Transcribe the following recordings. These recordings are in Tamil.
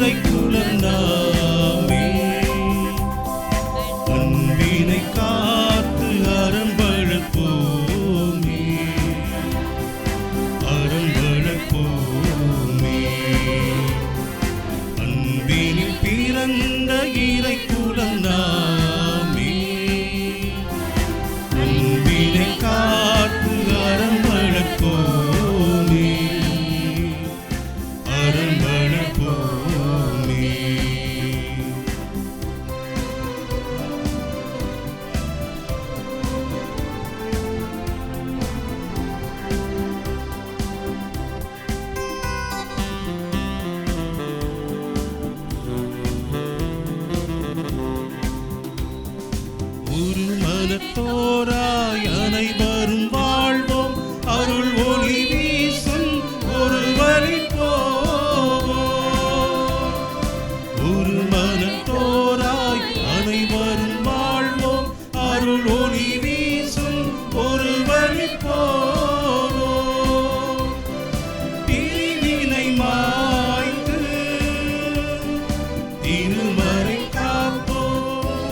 இறை குழந்தாமே, அன்பினை காத்து அறம் வளர்ப்போமே, அறம் வளர்ப்போமே. அன்பினில் பிறந்த இறை குழந்தாமே, அன்பினை காத்து அறம் வளர்ப்போமே, அறம் வளர்ப்போமே. ஒரு மனத்தோராய் அனைவரும் வாழ்வோம், அருள் ஒளி வீசும் ஒரு வழி போவோம். ஒரு மனத்தோராய் அனைவரும் வாழ்வோம், அருள் ஒளி வீசும் ஒரு வழி போவோம். தீவினை மாய்த்து திருமறை காப்போம்,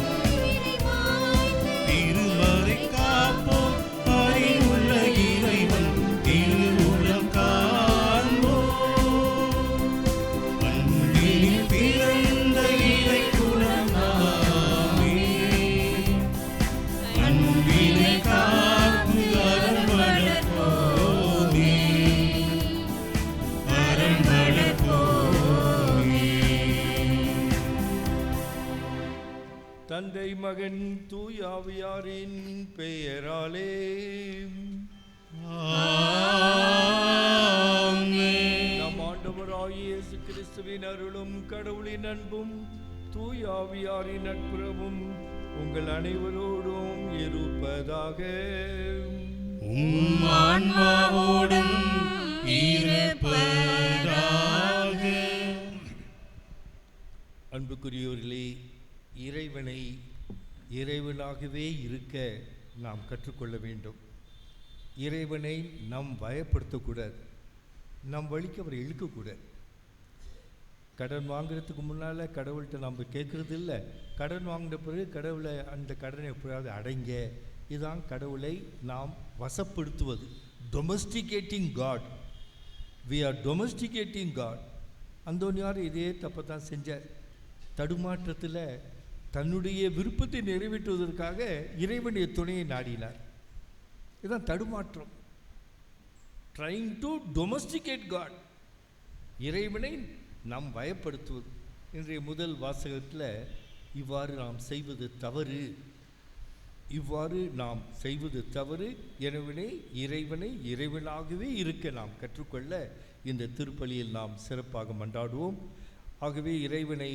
திருமறை காப்போம். அறிவுள்ள இறைவன் திருவுளம் காண்போம். அன்பினில் பிறந்த இறை குழந்தாமே, அன்பினை காத்து அறம் வளர்ப்போமே, அறம் வளர்ப்போமே. தந்தை மகன் தூய ஆவியாரின் பெயராலே ஆமென். நம் ஆண்டவராகிய இயேசு கிறிஸ்துவின் அருளும் கடவுளின் அன்பும் தூய ஆவியாரின் நட்புறவும் உங்கள் அனைவரோடும் இருப்பதாக. உம் ஆன்மாவோடும் இருப்பதாக. அன்புக்குரியோர்களே, இறைவனை இறைவனாகவே இருக்க நாம் கற்றுக்கொள்ள வேண்டும். இறைவனை நாம் பயப்படுத்தக்கூடாது, நம் வழிக்கு அவரை இழுக்கக்கூடாது. கடன் வாங்குறதுக்கு முன்னால் கடவுள்கிட்ட நம்ம கேட்குறது இல்லை. கடன் வாங்கின பிறகு கடவுளை அந்த கடனை எப்படியாவது அடைங்க. இதுதான் கடவுளை நாம் வசப்படுத்துவது. Domesticating god. We are domesticating god. அந்தோனியார் இதே தப்பை தான் செஞ்சார். தடுமாற்றத்தில் தன்னுடைய விருப்பத்தை நிறைவேற்றுவதற்காக இறைவனுடைய துணையை நாடினார். இதுதான் தடுமாற்றம். Trying to domesticate God. இறைவனை நாம் பயப்படுத்துவது. இன்றைய முதல் வாசகத்தில் இவ்வாறு நாம் செய்வது தவறு, இவ்வாறு நாம் செய்வது தவறு. எனவே இறைவனை இறைவனாகவே இருக்க நாம் கற்றுக்கொள்ள இந்த திருப்பலியில் நாம் சிறப்பாக மன்றாடுவோம். ஆகவே இறைவனை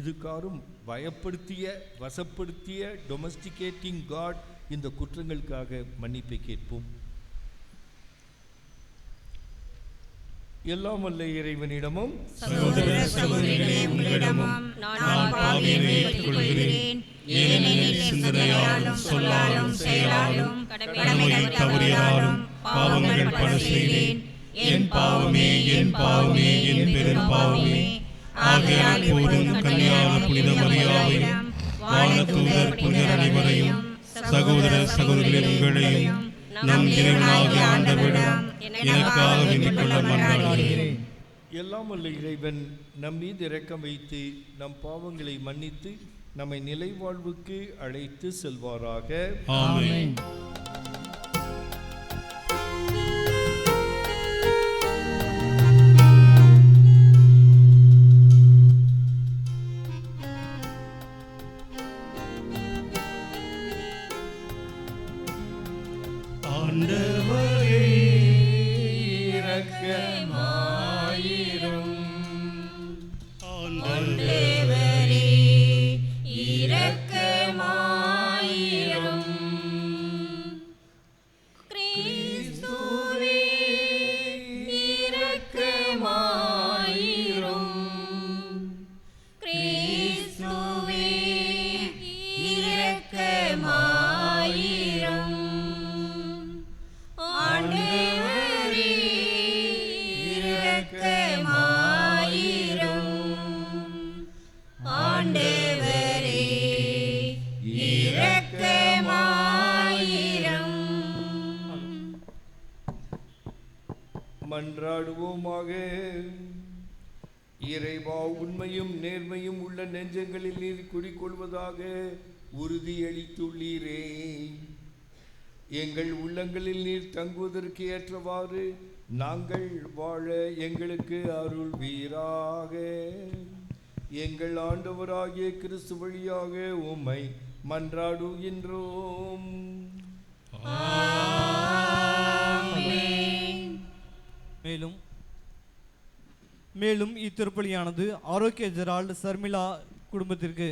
இதுக்காரும் பயப்படுத்திய வசப்படுத்திய டொமஸ்டிகேட்டிங் காட் இந்த குற்றங்களுக்காக மன்னிப்பை கேட்போம். எல்லாம் வல்ல இறைவனிடமும் சகோதர சகோதரிகளே உங்களிடமும் நான் பாவியை ஏற்றுக்கொள்கிறேன். ஏனெனில் சிந்தனையாலும் சொல்லாலும் செயலாலும் கடமை தவறினாலும் பாவங்கள் பல செய்தேன். என் பாவமே என் பாவமே என் பெரும் பாவமே. ஆகையால் இப்போதும் கன்னியான புனித மரியாவையும் வானதூதர் புனிதர் அனைவரையும் சகோதர சகோதரிகள் உங்களையும் நம் இறைவனாகிய ஆண்டவரிடம் எனக்காக வேண்டிக் கொள்ள மன்றாடுகிறேன். எல்லாம் வல்ல இறைவன் நம் மீது இரக்கம் வைத்து நம் பாவங்களை மன்னித்து நம்மை நிலை வாழ்வுக்கு அழைத்து செல்வாராக. ஆமென். ஆண்டவரே இரக்கமாயிரும். ஆண்டவரே இரக்கமாயிரும். இறைவா, உண்மையும் நேர்மையும் உள்ள நெஞ்சங்களில் நீர் குடிக்கொள்வதாக உறுதியளித்துள்ளீரே. எங்கள் உள்ளங்களில் நீர் தங்குவதற்கு ஏற்றவாறு நாங்கள் வாழ எங்களுக்கு அருள்வீராக. எங்கள் ஆண்டவராகிய கிறிஸ்து வழியாக உம்மை மன்றாடுகின்றோம். மேலும் இத்திருப்பலியானது ஆரோக்கிய ஜெரால்டு சர்மிளா குடும்பத்திற்கு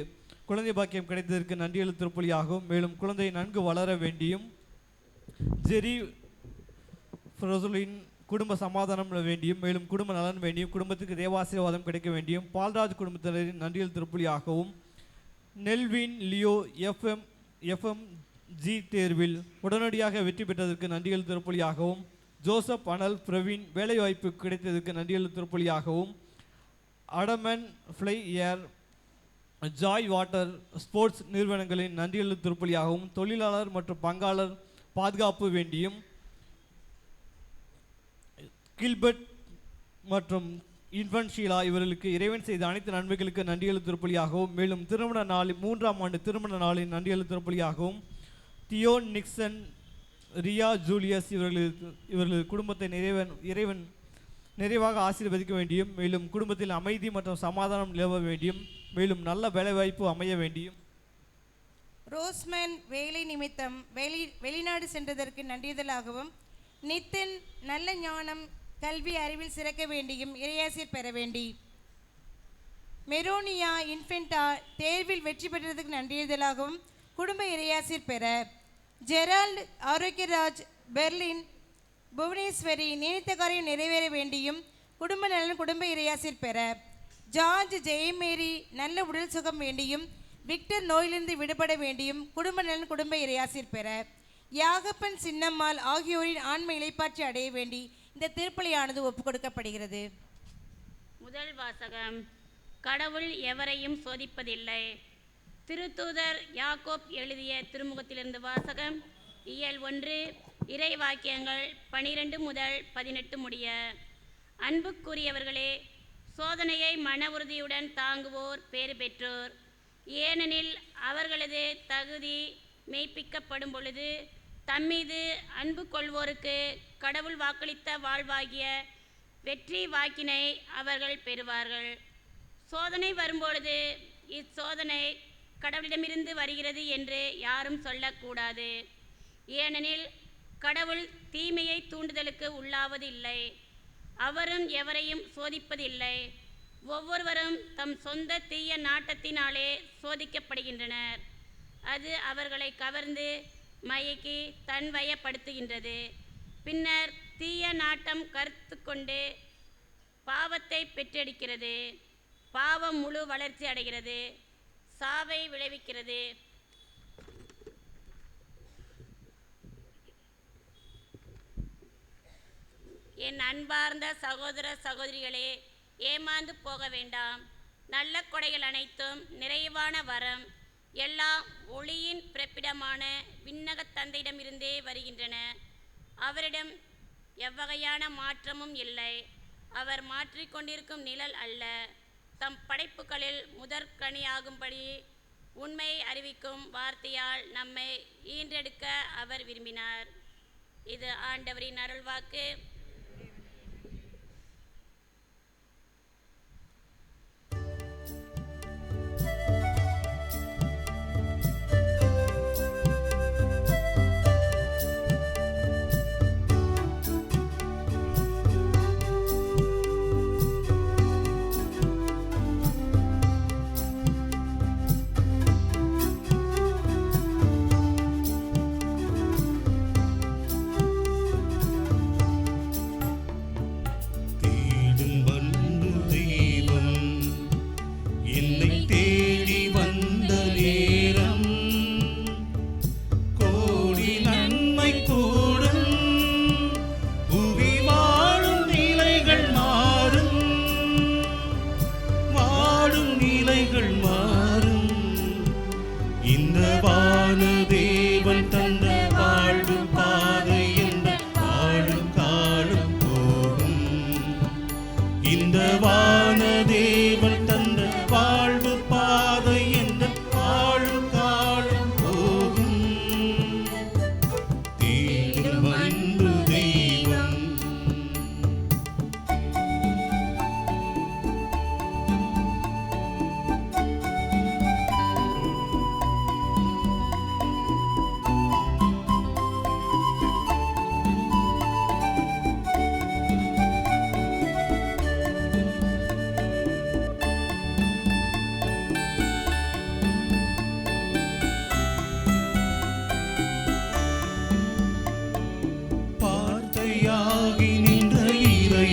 குழந்தை பாக்கியம் கிடைத்ததற்கு நன்றியல் திருப்பலியாகும். மேலும் குழந்தை நன்கு வளர வேண்டியும் ஜெரி ஃப்ரோசலின் குடும்ப சமாதானம் வேண்டியும் மேலும் குடும்ப நலன் வேண்டியும் குடும்பத்துக்கு தேவாசீர்வாதம் கிடைக்க வேண்டியும் பால்ராஜ் குடும்பத்தினரின் நன்றியல் திருப்பலியாகவும் நெல்வின் லியோ எஃப்எம்ஜி தேர்வில் உடனடியாக வெற்றி பெற்றதற்கு நன்றியல் திருப்பலியாகவும் ஜோசப் அனல் பிரவீன் வேலைவாய்ப்பு கிடைத்ததற்கு நன்றியல் திருப்பலியாகவும் அடமன் ஃப்ளை ஏர் ஜாய் வாட்டர் ஸ்போர்ட்ஸ் நிறுவனங்களின் நன்றியல் திருப்பலியாகவும் தொழிலாளர் மற்றும் பங்காளர் பாதுகாப்பு வேண்டியும் கில்பர்ட் மற்றும் இன்ஃபன்ஷீலா இவர்களுக்கு இறைவன் செய்த அனைத்து நன்மைகளுக்கு நன்றியல் திருப்பலியாகவும் மேலும் திருமண நாளில் 3ஆம் ஆண்டு திருமண நாளின் நன்றியல் திருப்பலியாகவும் தியோன் நிக்சன் ரியா ஜூலியஸ் இவர்களது குடும்பத்தை இறைவன் நிறைவாக ஆசீர்வதிக்க வேண்டியும் மேலும் குடும்பத்தில் அமைதி மற்றும் சமாதானம் நிலவ வேண்டியும் மேலும் நல்ல வேலைவாய்ப்பு அமைய வேண்டியும் ரோஸ்மேன் வேலை நிமித்தம் வெளிநாடு சென்றதற்கு நன்றிதலாகவும் நித்தின் நல்ல ஞானம் கல்வி அறிவில் சிறக்க வேண்டியும் இறையாசிர் பெற வேண்டி மெரோனியா இன்ஃபென்டா தேர்வில் வெற்றி பெற்றதற்கு நன்றிதலாகவும் குடும்ப இறையாசிர் பெற ஜெரால்டு ஆரோக்கியராஜ் பெர்லின் புவனேஸ்வரி நினைத்த காரியம் நிறைவேற வேண்டியும் குடும்ப நலன் குடும்ப இறையாசிர் பெற ஜார்ஜ் ஜெயமேரி நல்ல உடல் சுகம் வேண்டியும் விக்டர் நோயிலிருந்து விடுபட வேண்டியும் குடும்ப நலன் குடும்ப இறையாசிர் பெற யாகப்பன் சின்னம்மாள் ஆகியோரின் ஆன்ம இலைப்பாற்றி அடைய வேண்டி இந்த திருப்பலியானது ஒப்புக் கொடுக்கப்படுகிறது. முதல் வாசகம். கடவுள் எவரையும் சோதிப்பதில்லை. திருத்தூதர் யாக்கோப் எழுதிய திருமுகத்திலிருந்து வாசகம். இயல் 1 இறை வாக்கியங்கள் 12 முதல் 18 முடிய. அன்புக்குரியவர்களே, சோதனையை மன உறுதியுடன் தாங்குவோர் பேறு பெற்றோர். ஏனெனில் அவர்களது தகுதி மெய்ப்பிக்கப்படும் பொழுது தம்மீது அன்பு கொள்வோருக்கு கடவுள் வாக்களித்த வாழ்வாகிய வெற்றி வாக்கினை அவர்கள் பெறுவார்கள். சோதனை வரும்பொழுது இச்சோதனை கடவுளிடமிருந்து வருகிறது என்று யாரும் சொல்லக்கூடாது. ஏனெனில் கடவுள் தீமையை தூண்டுதலுக்கு உள்ளாவது இல்லை. அவரும் எவரையும் சோதிப்பதில்லை. ஒவ்வொருவரும் தம் சொந்த தீய நாட்டத்தினாலே சோதிக்கப்படுகின்றனர். அது அவர்களை கவர்ந்து மயக்கி தன்வயப்படுத்துகின்றது. பின்னர் தீய நாட்டம் கருத்து கொண்டு பாவத்தை பெற்றெடுக்கிறது. பாவம் முழு வளர்ச்சி அடைகிறது, சாவை விளைவிக்கிறது. என் அன்பார்ந்த சகோதர சகோதரிகளே, ஏமாந்து போக வேண்டாம். நல்ல கொடைகள் அனைத்தும் நிறைவான வரம் எல்லாம் ஒளியின் பிறப்பிடமான விண்ணகத் தந்தையிடமிருந்தே வருகின்றன. அவரிடம் எவ்வகையான மாற்றமும் இல்லை. அவர் மாற்றிக்கொண்டிருக்கும் நிழல் அல்ல. தம் படைப்புகளில் முதற்கனியாகும்படி உண்மையை அறிவிக்கும் வார்த்தையால் நம்மை ஈன்றெடுக்க அவர் விரும்பினார். இது ஆண்டவரின் அருள்வாக்கு.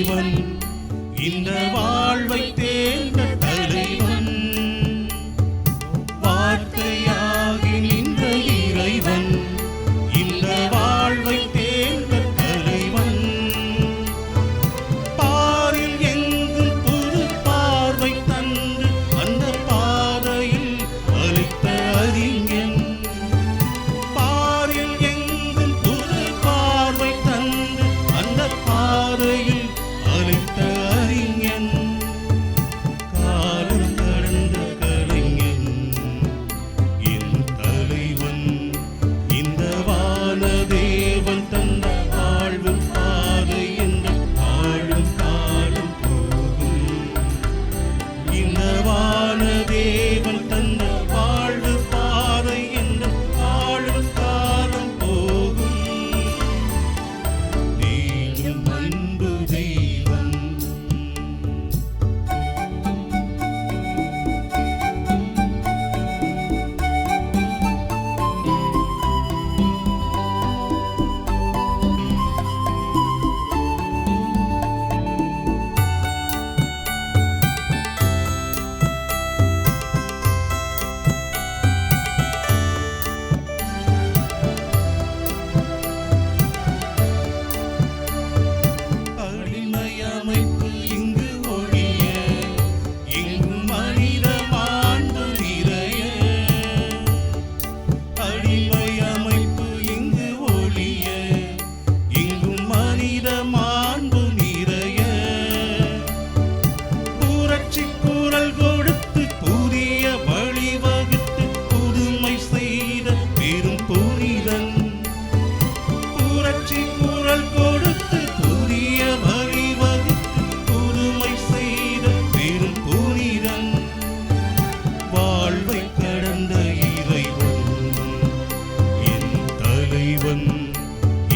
தலைவன், இந்த வாழ்வை தேர்ந்த தலைவன், வார்த்தையாகி நின்ற இறைவன், இந்த வாழ்வை தேர்ந்த தலைவன், பாரில் எங்கும் புது பார்வை தந்து அந்த பாதையில் அளித்த அறிஞன், பாரில் எங்கும் புது பார்வை தந்து அந்த பாதையில் அளித்த அறிஞன், காலம் கடந்த கலைஞன், என் தலைவன், இந்த வானதேவன் தந்த வாழ்வு பாதை என்ற வாழும் காலம் போகும், இந்த வானதேவன் தந்த வாழ்வு பாதை என்ற வாழும் காலம் போகும், நீயும் அன்பு தெய்வம். அடிமை அமைப்பு இங்கு ஒழிய, எங்கும் மனித மாண்பு நிறைய. அடிமை அமைப்பு இங்கு ஒழிய, எங்கும் மனித மாண்பு நிறைய. புரட்சி குரல் கொடுத்து புதிய வழிவகுத்து புதுமை செய்த பெரும் புனிதன், புரட்சி குரல் கொடுத்து புதிய வழிவகுத்து புதுமை செய்த பெரும் புனிதன், வாழ்வை கடந்த இறைவன், என் தலைவன்,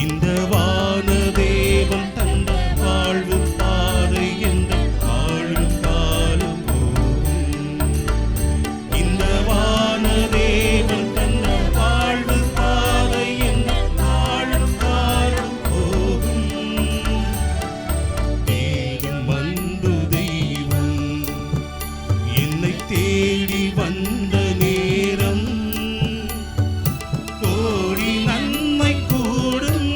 இந்த வானதேவன் தந்த வாழ்வு பாதை என்ற வாழும் காலம் போகும், இந்த வானதேவன் தந்த வாழ்வு பாதை என்ற வாழும் காலம் போகும், தேடும் அன்பு தெய்வம் என்னை தேடி வந்த நேரம், கோடி நன்மை கூடும்,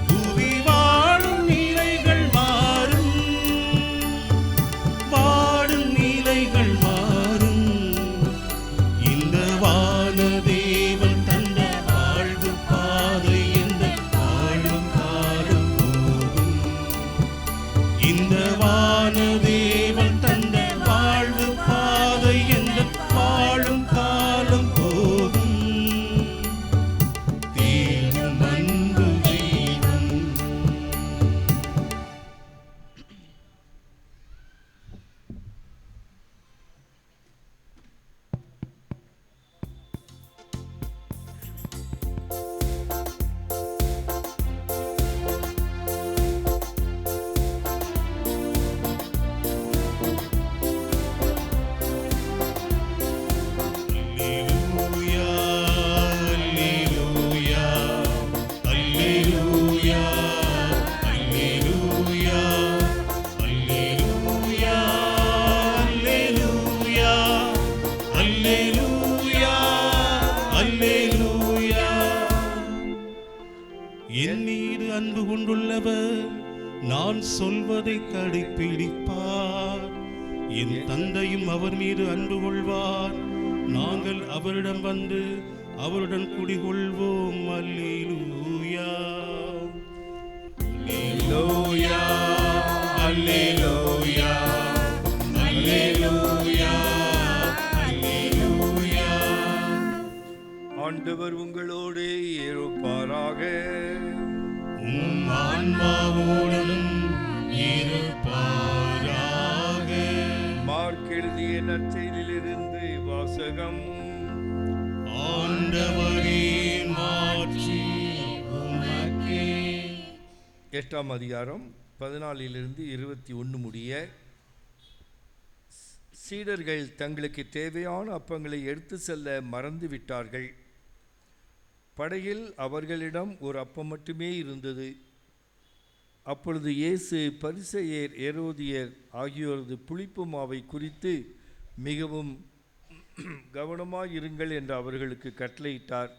புவி வாழும் நிலைகள் மாறும், வாடும் நிலைகள் மாறும், இந்த வானதேவன் தந்த வாழ்வு பாதை என்ற வாழும் காலம் போகும், இந்த வானதேவன் தந்த வாழ்வு பாதை என்ற வாழும் காலம் போகும், தேடும் அன்பு தெய்வம். அல்லேலூயா, அல்லேலூயா, அல்லேலூயா, அல்லேலூயா, அல்லேலூயா, அல்லேலூயா, அல்லேலூயா, அல்லேலூயா. என் மீது அன்பு கொண்டுள்ளவர் நான் சொல்வதை கடைப்பிடிப்பார், என் தந்தையும் அவர் மீது அன்பு கொள்வார், நாங்கள் அவரிடம் வந்து அவருடன் குடிகொள்வோம். அல்லேலூயா, அல்லேலூயா, அல்லேலூயா, அல்லேலூயா, அல்லேலூயா. ஆண்டவர் உங்களோடு இருப்பாராக. உம் ஆன்மாவோடும் இருப்பாராக. மார்க் எழுதிய நற்செய்தியிலிருந்து வாசகம். ஆண்டவரே, மாட்சி உமக்கே. 8ஆம் அதிகாரம் 14 21 முடிய. சீடர்கள் தங்களுக்கு தேவையான அப்பங்களை எடுத்து செல்ல மறந்து விட்டார்கள். படகில் அவர்களிடம் ஒரு அப்பம் மட்டுமே இருந்தது. அப்பொழுது இயேசு பரிசேயர் ஏரோதியர் ஆகியோரது புளிப்பு மாவை குறித்து மிகவும் கவனமாயிருங்கள் என்று அவர்களுக்கு கட்டளையிட்டார்.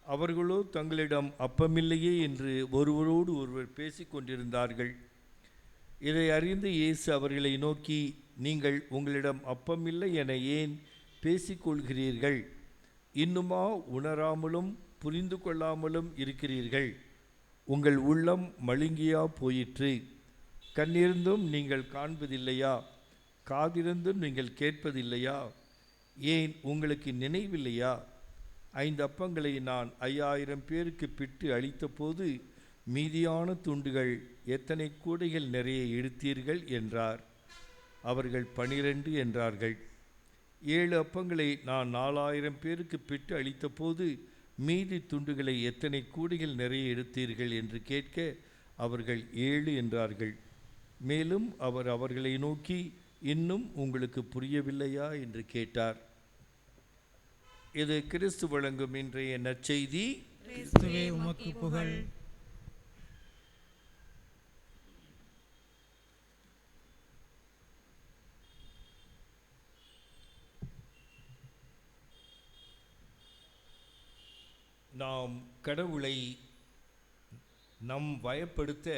அவர்களோ தங்களிடம் அப்பமில்லையே என்று ஒருவரோடு ஒருவர் பேசிக்கொண்டிருந்தார்கள். இதை அறிந்து இயேசு அவர்களை நோக்கி, நீங்கள் உங்களிடம் அப்பமில்லை என ஏன் பேசிக்கொள்கிறீர்கள்? இன்னுமா உணராமலும் புரிந்து கொள்ளாமலும் இருக்கிறீர்கள்? உங்கள் உள்ளம் மழுங்கியா போயிற்று? கண்ணிருந்தும் நீங்கள் காண்பதில்லையா? காதிருந்தும் நீங்கள் கேட்பதில்லையா? ஏன் உங்களுக்கு நினைவில்லையா? 5 அப்பங்களை நான் 5000 பேருக்கு பிட்டு அளித்தபோது மீதியான துண்டுகள் எத்தனை கூடைகள் நிறைய எடுத்தீர்கள் என்றார். அவர்கள் 12 என்றார்கள். 7 அப்பங்களை நான் 4000 பேருக்கு பிட்டு அளித்தபோது மீதி துண்டுகளை எத்தனை கூடைகள் நிறைய எடுத்தீர்கள் என்று கேட்க அவர்கள் 7 என்றார்கள். மேலும் அவர் அவர்களை நோக்கி, இன்னும் உங்களுக்கு புரியவில்லையா என்று கேட்டார். இது கிறிஸ்து வழங்கும் இன்றைய நற்செய்தி. கிறிஸ்துவே உமக்கு புகழ். நாம் கடவுளை நம் வயப்படுத்த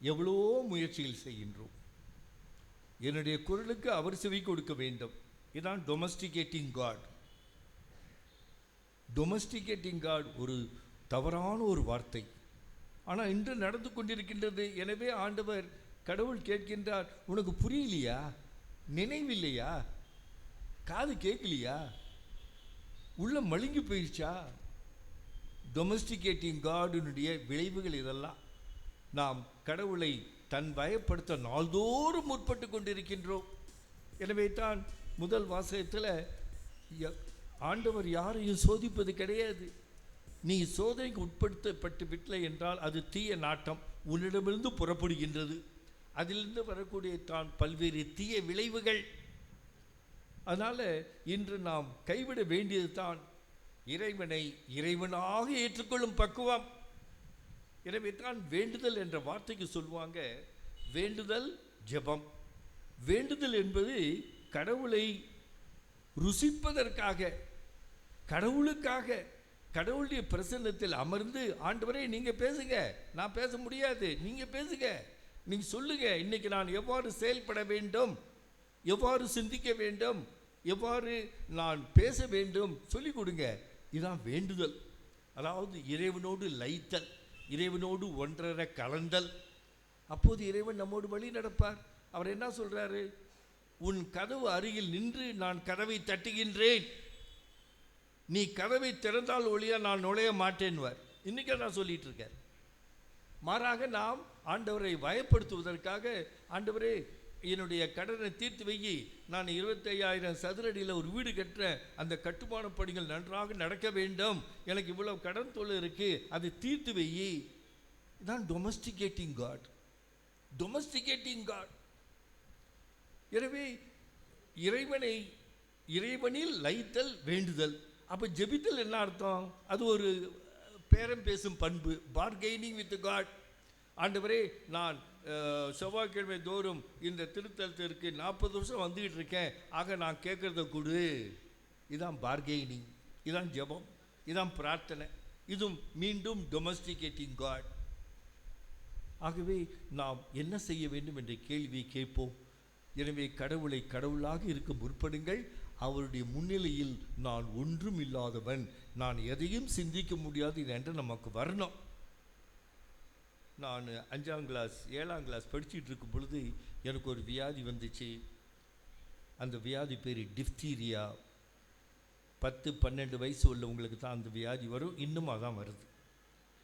எவ்வளோ முயற்சிகள் செய்கின்றோம். என்னுடைய குரலுக்கு அவர் செவி கொடுக்க வேண்டும். இதுதான் டொமஸ்டிகேட்டிங் காட். டொமஸ்டிகேட்டிங் காட் ஒரு தவறான ஒரு வார்த்தை, ஆனால் இன்று நடந்து கொண்டிருக்கின்றது. எனவே ஆண்டவர் கடவுள் கேட்கின்றார், உனக்கு புரியலையா? நினைவில்லையா? காது கேட்கலையா? உள்ள மழுங்கி போயிடுச்சா? டொமஸ்டிகேட்டிங் காடினுடைய விளைவுகள் இதெல்லாம். நாம் கடவுளை தன் வயப்படுத்த நாள்தோறும் முற்பட்டு கொண்டிருக்கின்றோம். எனவே தான் முதல் வாசகத்தில் ஆண்டவர் யாரையும் சோதிப்பது கிடையாது. நீ சோதனைக்கு உட்படுத்தப்பட்டு விட்டலை என்றால் அது தீய நாட்டம் உன்னிடமிருந்து புறப்படுகின்றது. அதிலிருந்து வரக்கூடிய தான் பல்வேறு தீய விளைவுகள். அதனால் இன்று நாம் கைவிட வேண்டியது தான் இறைவனை இறைவனாக ஏற்றுக்கொள்ளும் பக்குவம். எனவே தான் வேண்டுதல் என்ற வார்த்தைக்கு சொல்லுவாங்க வேண்டுதல் ஜெபம். வேண்டுதல் என்பது கடவுளை ருசிப்பதற்காக, கடவுளுக்காக, கடவுளுடைய பிரசன்னத்தில் அமர்ந்து, ஆண்டவரே நீங்க பேசுங்க, நான் பேச முடியாது, நீங்க பேசுங்க, நீங்க சொல்லுங்க, இன்னைக்கு நான் எவ்வாறு செயல்பட வேண்டும், எவ்வாறு சிந்திக்க வேண்டும், எவ்வாறு நான் பேச வேண்டும் சொல்லிக் கொடுங்க. இதுதான் வேண்டுதல். அதாவது இறைவனோடு லயித்தல், இறைவனோடு ஒன்றரை கலந்தல். அப்போது இறைவன் நம்மோடு வழி நடப்பார். அவர் என்ன சொல்றாரு? உன் கதவு அருகில் நின்று நான் கதவை தட்டுகின்றேன், நீ கதவை திறந்தால் ஒழியா நான் நுழைய மாட்டேன்வார். இன்னைக்கு நான் சொல்லிட்டு இருக்கேன். மாறாக நாம் ஆண்டவரை வயப்படுத்துவதற்காக, ஆண்டவரே என்னுடைய கடனை தீர்த்து வையி, நான் 25,000 சதுரடியில் ஒரு வீடு கட்டுறேன், அந்த கட்டுமான பணிகள் நன்றாக நடக்க வேண்டும், எனக்கு இவ்வளவு கடன் தொல்லை இருக்கு, அதை தீர்த்து வையி. இதுதான் டொமஸ்டிகேட்டிங் காட். டொமஸ்டிகேட்டிங் காட். எனவே இறைவனில் லயித்தல் வேண்டுதல். அப்போ ஜெபித்தல் என்ன அர்த்தம்? அது ஒரு பேரம் பேசும் பண்பு. Bargaining with God. ஆண்டவரே நான் செவ்வாய்க்கிழமை தோறும் இந்த திருத்தலத்திற்கு 40 வருஷம் வந்துக்கிட்டு இருக்கேன், ஆக நான் கேட்குறத கொடு. இதுதான் பார்கெய்னிங், இதுதான் ஜெபம், இதுதான் பிரார்த்தனை. இதுவும் மீண்டும் டொமஸ்டிகேட்டிங் காட். ஆகவே நாம் என்ன செய்ய வேண்டும் என்ற கேள்வியை கேட்போம். எனவே கடவுளை கடவுளாக இருக்க முற்படுங்கள். அவருடைய முன்னிலையில் நான் ஒன்றும் இல்லாதவன், நான் எதையும் சிந்திக்க முடியாது என்று நமக்கு வரணும். நான் 5ஆம் கிளாஸ் 7ஆம் கிளாஸ் படிச்சுட்டு இருக்கும் பொழுது எனக்கு ஒரு வியாதி வந்துச்சு. அந்த வியாதி பேர் டிப்தீரியா. 10-12 வயசு உள்ளவங்களுக்கு தான் அந்த வியாதி வரும். இன்னும் அதான் வருது.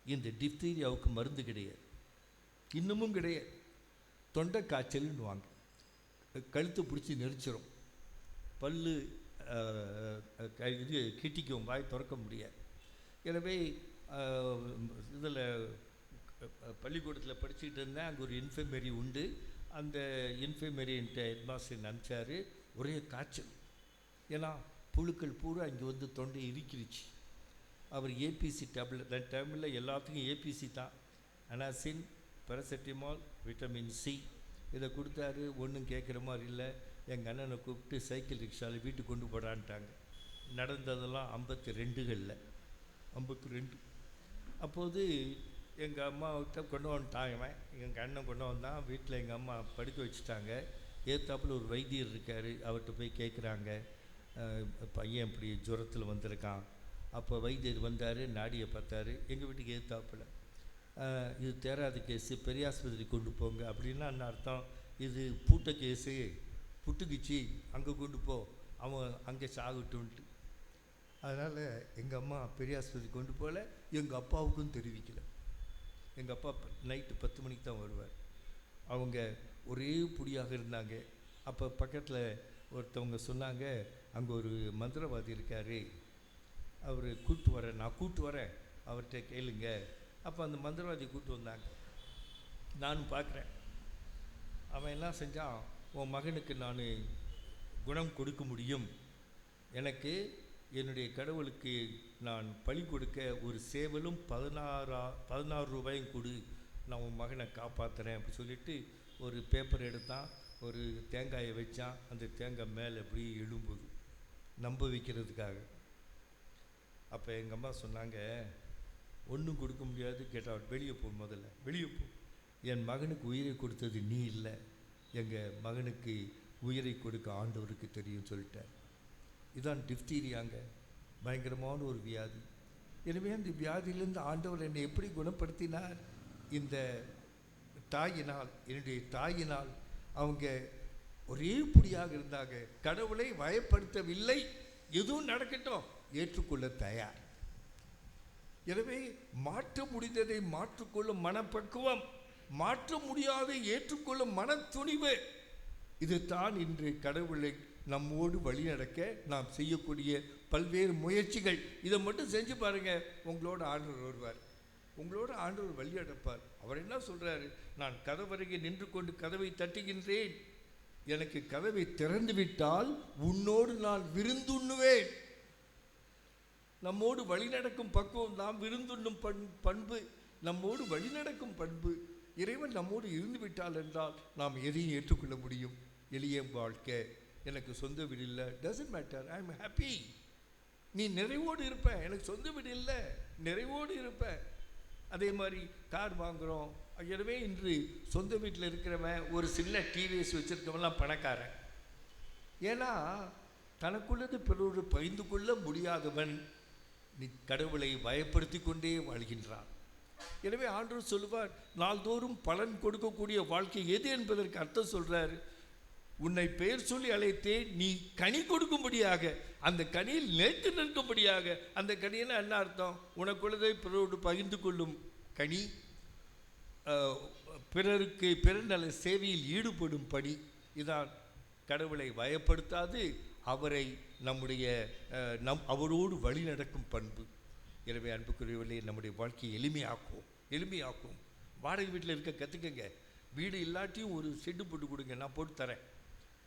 இந்த டிப்தீரியாவுக்கு மருந்து கிடையாது, இன்னமும் கிடையாது. தொண்டை காய்ச்சல்னு வாங்க, கழுத்து பிடிச்சி நெரிச்சிரும், பல்லு இது கிட்டிக்கும், வாய் திறக்க முடியாது. எனவே இதில் பள்ளிக்கூடத்தில் படிச்சுக்கிட்டு இருந்தேன். அங்கே ஒரு இன்ஃபர்மரி உண்டு. அந்த இன்ஃபர்மரின்ட்ட ஹெட்மாஸ்டர் அனுப்பிச்சார். ஒரே காய்ச்சல், ஏன்னா புழுக்கள் பூரா இங்கே வந்து தொண்டை இறுக்கிருச்சு. அவர் ஏபிசி டேப்லெட், அந்த டைமில் எல்லாத்துக்கும் ஏபிசி தான், அனாசின் பேராசிட்டமால், விட்டமின் சி இதை கொடுத்தாரு. ஒன்றும் கேட்குற மாதிரி இல்லை. எங்கள் அண்ணனை கூப்பிட்டு சைக்கிள் ரிக்ஷாவில் வீட்டுக்கு கொண்டு போடான்ட்டாங்க. நடந்ததெல்லாம் 52களில் 52. அப்போது எங்கள் அம்மாவிட்ட கொண்டு வந்துட்டாங்க. எங்கள் அண்ணன் கொண்டு வந்தான். வீட்டில் எங்கள் அம்மா படுக்க வச்சுட்டாங்க. ஏத்தாப்பில் ஒரு வைத்தியர் இருக்கார். அவர்கிட்ட போய் கேட்குறாங்க, பையன் இப்படி ஜுரத்தில் வந்திருக்கான். அப்போ வைத்தியர் வந்தார், நாடியை பார்த்தாரு. எங்கள் வீட்டுக்கு ஏத்தாப்பில், இது தேராத கேஸு, பெரியாஸ்பத்திரி கொண்டு போங்க. அப்படின்னா என்ன அர்த்தம்? இது பூட்ட கேஸு, புட்டுக்குச்சி, அங்கே கொண்டு போ, அவன் அங்கே சாகட்டும்ன்ட்டு. அதனால் எங்கள் அம்மா பெரியாஸ்பத்திரி கொண்டு போகல. எங்கள் அப்பாவுக்கும் தெரிவிக்கலை. எங்கள் அப்பா நைட்டு 10 மணிக்கு தான் வருவார். அவங்க ஒரே புடியாக இருந்தாங்க. அப்போ பக்கத்தில் ஒருத்தவங்க சொன்னாங்க, அங்கே ஒரு மந்திரவாதி இருக்கார், அவர் கூப்பிட்டு வரேன், நான் கூப்பிட்டு வரேன், அவர்கிட்ட கேளுங்க. அப்போ அந்த மந்திரவாதி கூப்பிட்டு வந்தாங்க. நானும் பார்க்குறேன். அவன் என்ன செஞ்சான், உன் மகனுக்கு நான் குணம் கொடுக்க முடியும், எனக்கு என்னுடைய கடவுளுக்கு நான் பலி கொடுக்க ஒரு சேவலும் 16 ரூபாயும் கொடு, நான் உன் மகனை காப்பாற்றுறேன் அப்படி சொல்லிவிட்டு ஒரு பேப்பர் எடுத்தான், ஒரு தேங்காயை வச்சான். அந்த தேங்காய் மேலே எப்படி எழும்புது நம்ப வைக்கிறதுக்காக. அப்போ எங்கள் அம்மா சொன்னாங்க, ஒன்றும் கொடுக்க முடியாது, கேட்டால் வெளியே போ, முதல்ல வெளியே போ. என் மகனுக்கு உயிரை கொடுத்தது நீ இல்லை, எங்கள் மகனுக்கு உயிரை கொடுக்க ஆண்டவருக்கு தெரியும் சொல்லிட்டேன். இதான் டிப்தீரியாங்க, பயங்கரமான ஒரு வியாதி. எனவே அந்த வியாதியிலிருந்து ஆண்டவர் என்னை எப்படி குணப்படுத்தினார்? இந்த தாயினால், என்னுடைய தாயினால். அவங்க ஒரே புடியாக இருந்தாங்க, கடவுளை வயப்படுத்தவில்லை. எதுவும் நடக்கட்டும், ஏற்றுக்கொள்ள தயார். எனவே மாற்ற முடிந்ததை மாற்றிக்கொள்ளும் மனப்பக்குவம், மாற்ற முடியாதை ஏற்றுக்கொள்ளும் மன துணிவு, இதுதான் இன்று கடவுளை நம்மோடு வழிநடக்க நாம் செய்யக்கூடிய பல்வேறு முயற்சிகள். இதை மட்டும் செஞ்சு பாருங்க, உங்களோட ஆண்டவர் வருவார், உங்களோட ஆண்டவர் வழி நடப்பார். அவர் என்ன சொல்றாரு, நான் கதவருகே நின்று கொண்டு கதவை தட்டுகின்றேன், எனக்கு கதவை திறந்து விட்டால் உன்னோடு நான் விருந்துண்ணுவேன். நம்மோடு வழிநடக்கும் பக்குவம், நாம் விருந்துண்ணும் பண்பு, நம்மோடு வழிநடக்கும் பண்பு. இறைவன் நம்மோடு இருந்து விட்டால் என்றால் நாம் எதையும் ஏற்றுக்கொள்ள முடியும். எளிய வாழ்க்கை, எனக்கு சொந்த வீடு இல்லை, doesn't matter, I am happy. நீ நிறைவோடு இருப்ப, எனக்கு சொந்த வீடு இல்லை, நிறைவோடு இருப்ப. அதே மாதிரி கார் வாங்குகிறோம். எனவே இன்று சொந்த வீட்டில் இருக்கிறவன் ஒரு சின்ன டிவிஎஸ் வச்சுருக்கவன்லாம் பணக்காரன். ஏன்னா தனக்குள்ளது பிறரோடு பகிர்ந்து கொள்ள முடியாதவன் நீ கடவுளை பயப்படுத்தி கொண்டே வாழ்கின்றான். எனவே ஆண்டவர் சொல்லுவார், நாள்தோறும் பலன் கொடுக்கக்கூடிய வாழ்க்கை எது என்பதற்கு அர்த்தம் சொல்கிறார். உன்னை பெயர் சொல்லி அழைத்தேன், நீ கனி கொடுக்கும்படியாக, அந்த கனியில் நிலைத்து நிற்கும்படியாக. அந்த கனியில் என்ன அர்த்தம்? உனக்குள்ளதை பிறரோடு பகிர்ந்து கொள்ளும் கனி, பிறருக்கு பிறர் நல சேவையில் ஈடுபடும் பணி. இதான் கடவுளை வயப்படுத்தாது அவரை நம்முடைய அவரோடு வழி நடக்கும் பண்பு. எனவே அன்புக்குரியவர்களே, நம்முடைய வாழ்க்கையை எளிமையாக்கும். வாடகை வீட்டில் இருக்க கற்றுக்கங்க. வீடு இல்லாட்டியும் ஒரு ஷெட்டு போட்டு கொடுங்க, நான் போட்டு தரேன்,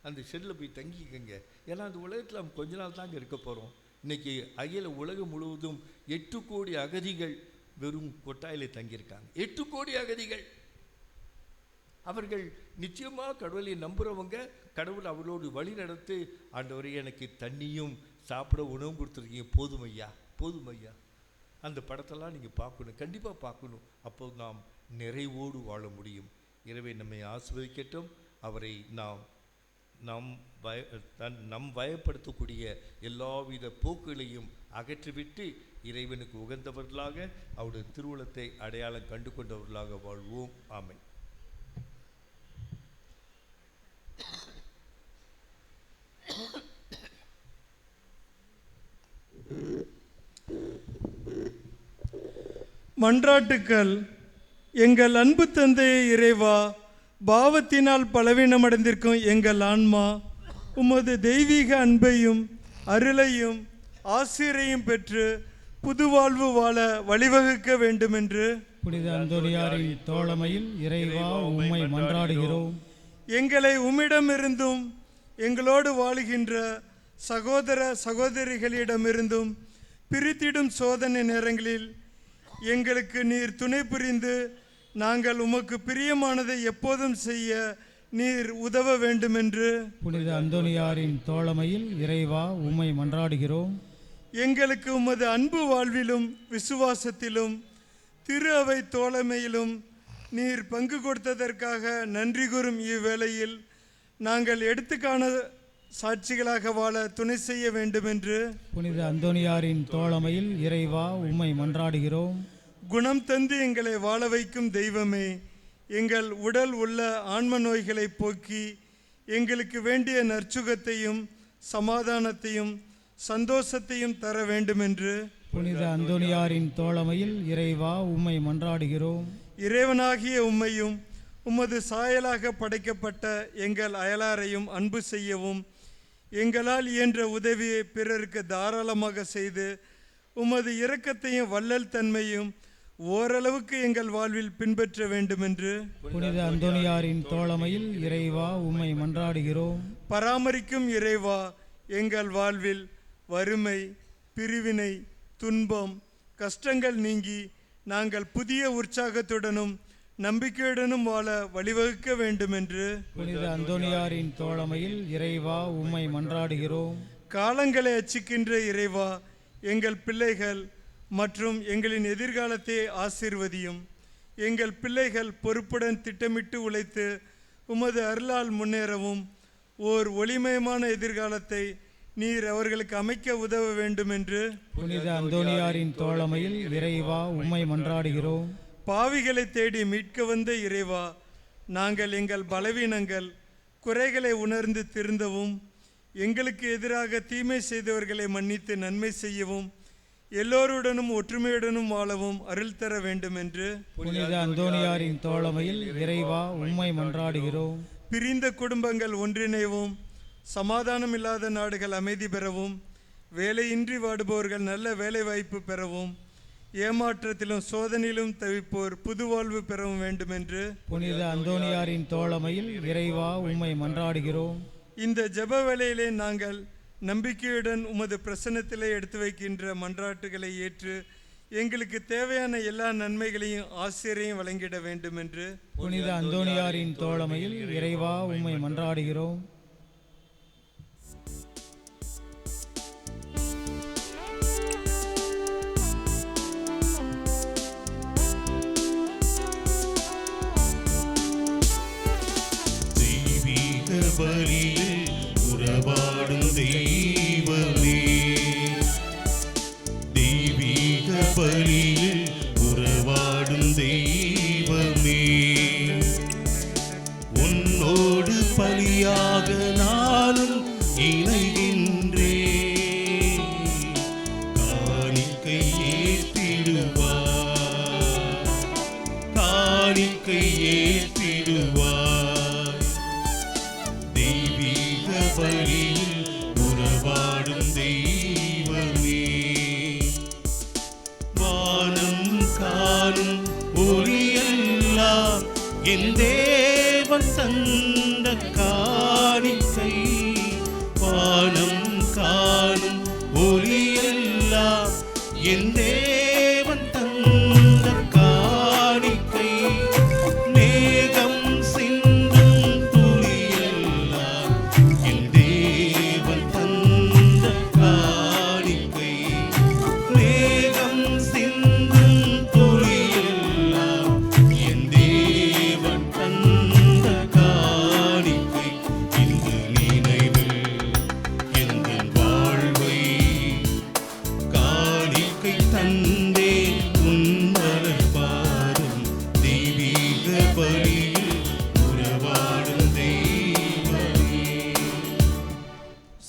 அந்த ஷெட்டில் போய் தங்கிக்கங்க. ஏன்னா அந்த உலகத்தில் நம்ம கொஞ்ச நாள் தாங்க இருக்க போகிறோம். இன்றைக்கி அகில உலகம் முழுவதும் 8 கோடி அகதிகள் வெறும் கொட்டாயில் தங்கியிருக்காங்க. 8 கோடி அகதிகள். அவர்கள் நிச்சயமாக கடவுளை நம்புகிறவங்க. கடவுள் அவர்களோடு வழி நடத்து, ஆண்டவரே எனக்கு தண்ணியும் சாப்பிட உணவும் கொடுத்துருக்கீங்க, போதும் ஐயா. அந்த படத்தெல்லாம் நீங்கள் பார்க்கணும், கண்டிப்பாக பார்க்கணும். அப்போது நாம் நிறைவோடு வாழ முடியும். எனவே நம்மை ஆசீர்வதிக்கட்டும். அவரை நம் பயப்படுத்தக்கூடிய எல்லாவித போக்குகளையும் அகற்றிவிட்டு இறைவனுக்கு உகந்தவர்களாக, அவருடைய திருவுளத்தை அடையாளம் கண்டு கொண்டவர்களாக வாழ்வோம். ஆமென். மன்றாட்டுக்கள். எங்கள் அன்பு தந்தையே இறைவா, பாவத்தினால் பலவீனமடைந்திருக்கும் எங்கள் ஆன்மா உமது தெய்வீக அன்பையும் அருளையும் ஆசிரியையும் பெற்று புதுவாழ்வு வாழ வழிவகுக்க வேண்டுமென்று புனித அந்தோனியாரின் தோழமையில் இறைவா உம்மை மன்றாடுகிறோம். எங்களை உம்மிடமிருந்தும் எங்களோடு வாழுகின்ற சகோதர சகோதரிகளிடமிருந்தும் பிரித்திடும் சோதனை நேரங்களில் எங்களுக்கு நீர் துணை புரிந்து நாங்கள் உமக்கு பிரியமானதை எப்போதும் செய்ய நீர் உதவ வேண்டுமென்று புனித அந்தோனியாரின் தோழமையில் இறைவா உம்மை மன்றாடுகிறோம். எங்களுக்கு உமது அன்பு வாழ்விலும் விசுவாசத்திலும் திரு அவை தோழமையிலும் நீர் பங்கு கொடுத்ததற்காக நன்றி கூறும் இவ்வேளையில் நாங்கள் எடுத்துக்காண சாட்சிகளாக வாழ துணை செய்ய வேண்டுமென்று புனித அந்தோனியாரின் தோழமையில் இறைவா உம்மை மன்றாடுகிறோம். குணம் தந்து எங்களை வாழ வைக்கும் தெய்வமே, எங்கள் உடல் உள்ள ஆன்ம நோய்களை போக்கி எங்களுக்கு வேண்டிய நற்சுகத்தையும் சமாதானத்தையும் சந்தோஷத்தையும் தர வேண்டுமென்று புனித அந்தோனியாரின் தோழமையில் இறைவா உம்மை மன்றாடுகிறோம். இறைவனாகிய உம்மையும் உமது சாயலாக படைக்கப்பட்ட எங்கள் அயலாரையும் அன்பு செய்யவும் எங்களால் இயன்ற உதவியை பிறருக்கு தாராளமாக செய்து உமது இரக்கத்தையும் வள்ளல் தன்மையும் ஓரளவுக்கு எங்கள் வாழ்வில் பின்பற்ற வேண்டுமென்று புனித அந்தோனியாரின் தோழமையில் இறைவா உம்மை மன்றாடுகிறோம். பராமரிக்கும் இறைவா, எங்கள் வாழ்வில் வறுமை, பிரிவினை, துன்பம், கஷ்டங்கள் நீங்கி நாங்கள் புதிய உற்சாகத்துடனும் நம்பிக்கையுடனும் வாழ வழிவகுக்க வேண்டுமென்று புனித அந்தோனியாரின் தோழமையில் இறைவா உம்மை மன்றாடுகிறோம். காலங்களை அச்சிக்கின்ற இறைவா, எங்கள் பிள்ளைகள் மற்றும் எங்களின் எதிர்காலத்தை ஆசீர்வதியும். எங்கள் பிள்ளைகள் பொறுப்புடன் திட்டமிட்டு உழைத்து உமது அருளால் முன்னேறவும் ஓர் ஒளிமயமான எதிர்காலத்தை நீர் அவர்களுக்கு அமைக்க உதவ வேண்டுமென்று புனித அந்தோனியாரின் தோழமையில் இறைவா உம்மை மன்றாடுகிறோம். பாவிகளை தேடி மீட்க வந்த இறைவா, நாங்கள் எங்கள் பலவீனங்கள் குறைகளை உணர்ந்து திருந்தவும் எங்களுக்கு எதிராக தீமை செய்தவர்களை மன்னித்து நன்மை செய்யவும் எல்லோருடனும் ஒற்றுமையுடனும் வாழவும் அருள் தர வேண்டுமென்று புனித அந்தோனியாரின் தோழமையில் இறைவா உம்மை மன்றாடுகிறோம். பிரிந்த குடும்பங்கள் ஒன்றிணைவும் சமாதானம் இல்லாத நாடுகள் அமைதி பெறவும் வேலையின்றி வாடுபவர்கள் நல்ல வேலை வாய்ப்பு பெறவும் ஏமாற்றத்திலும் சோதனையிலும் தவிப்போர் புதுவாழ்வு பெறவும் வேண்டுமென்று புனித அந்தோனியாரின் தோழமையில் இறைவா உம்மை மன்றாடுகிறோம். இந்த ஜெப வேளையிலே நாங்கள் நம்பிக்கையுடன் உமது பிரசன்னத்திலே எடுத்து வைக்கின்ற மன்றாட்டுகளை ஏற்று எங்களுக்கு தேவையான எல்லா நன்மைகளையும் ஆசிரியரையும் வழங்கிட வேண்டுமென்று புனித அந்தோனியாரின் தோழமையில் இறைவா உம்மை மன்றாடுகிறோம். பலியில் உறவாடும் தெய்வமே, தெய்வீக பலியில் உறவாடும் தெய்வமே, உன்னோடு பலியாக நானும் இணைகின்றே, காணிக்கை ஏற்றிடுவார், காணிக்கை ஏற்றிடுவார், பலியில் உறவாடும் தெய்வமே, வானம் காணும் ஒளியெல்லாம் என் தேவன் தந்த காணிக்கை, வானம் காணும் ஒளியெல்லாம் என் தேவன் தந்த காணிக்கை, மேகம்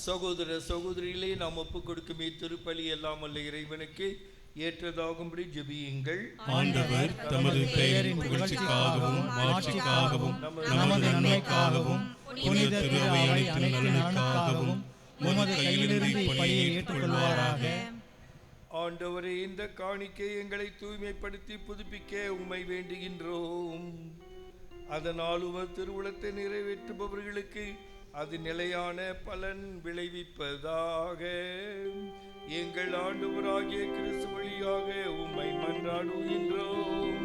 சகோதர சகோதரிகளே, நாம் ஒப்புக் கொடுக்கும் இத்திருப்பலி எல்லாம் வல்ல இறைவனுக்கு ஏற்றதாகும்படி ஜெபியுங்கள். ஆண்டவர் தமது பெயரின் புகழ்ச்சிக்காகவும் மாட்சிக்காகவும் நமது நன்மைக்காகவும் புனித திருவை அனைத்து நலனுக்காகவும் உமது கையிலிருந்து இப்பலியை ஏற்றுக்கொள்வாராக. ஆண்டவரே, இந்த காணிக்கை எங்களை தூய்மைப்படுத்தி புதுப்பிக்க உம்மை வேண்டுகின்றோம். அதனால் உமது திருவுளத்தை நிறைவேற்றுபவர்களுக்கு அது நிலையான பலன் விளைவிப்பதாக. எங்கள் ஆண்டவராகிய கிறிஸ்து வழியாக உம்மை மன்றாடுகின்றோம்.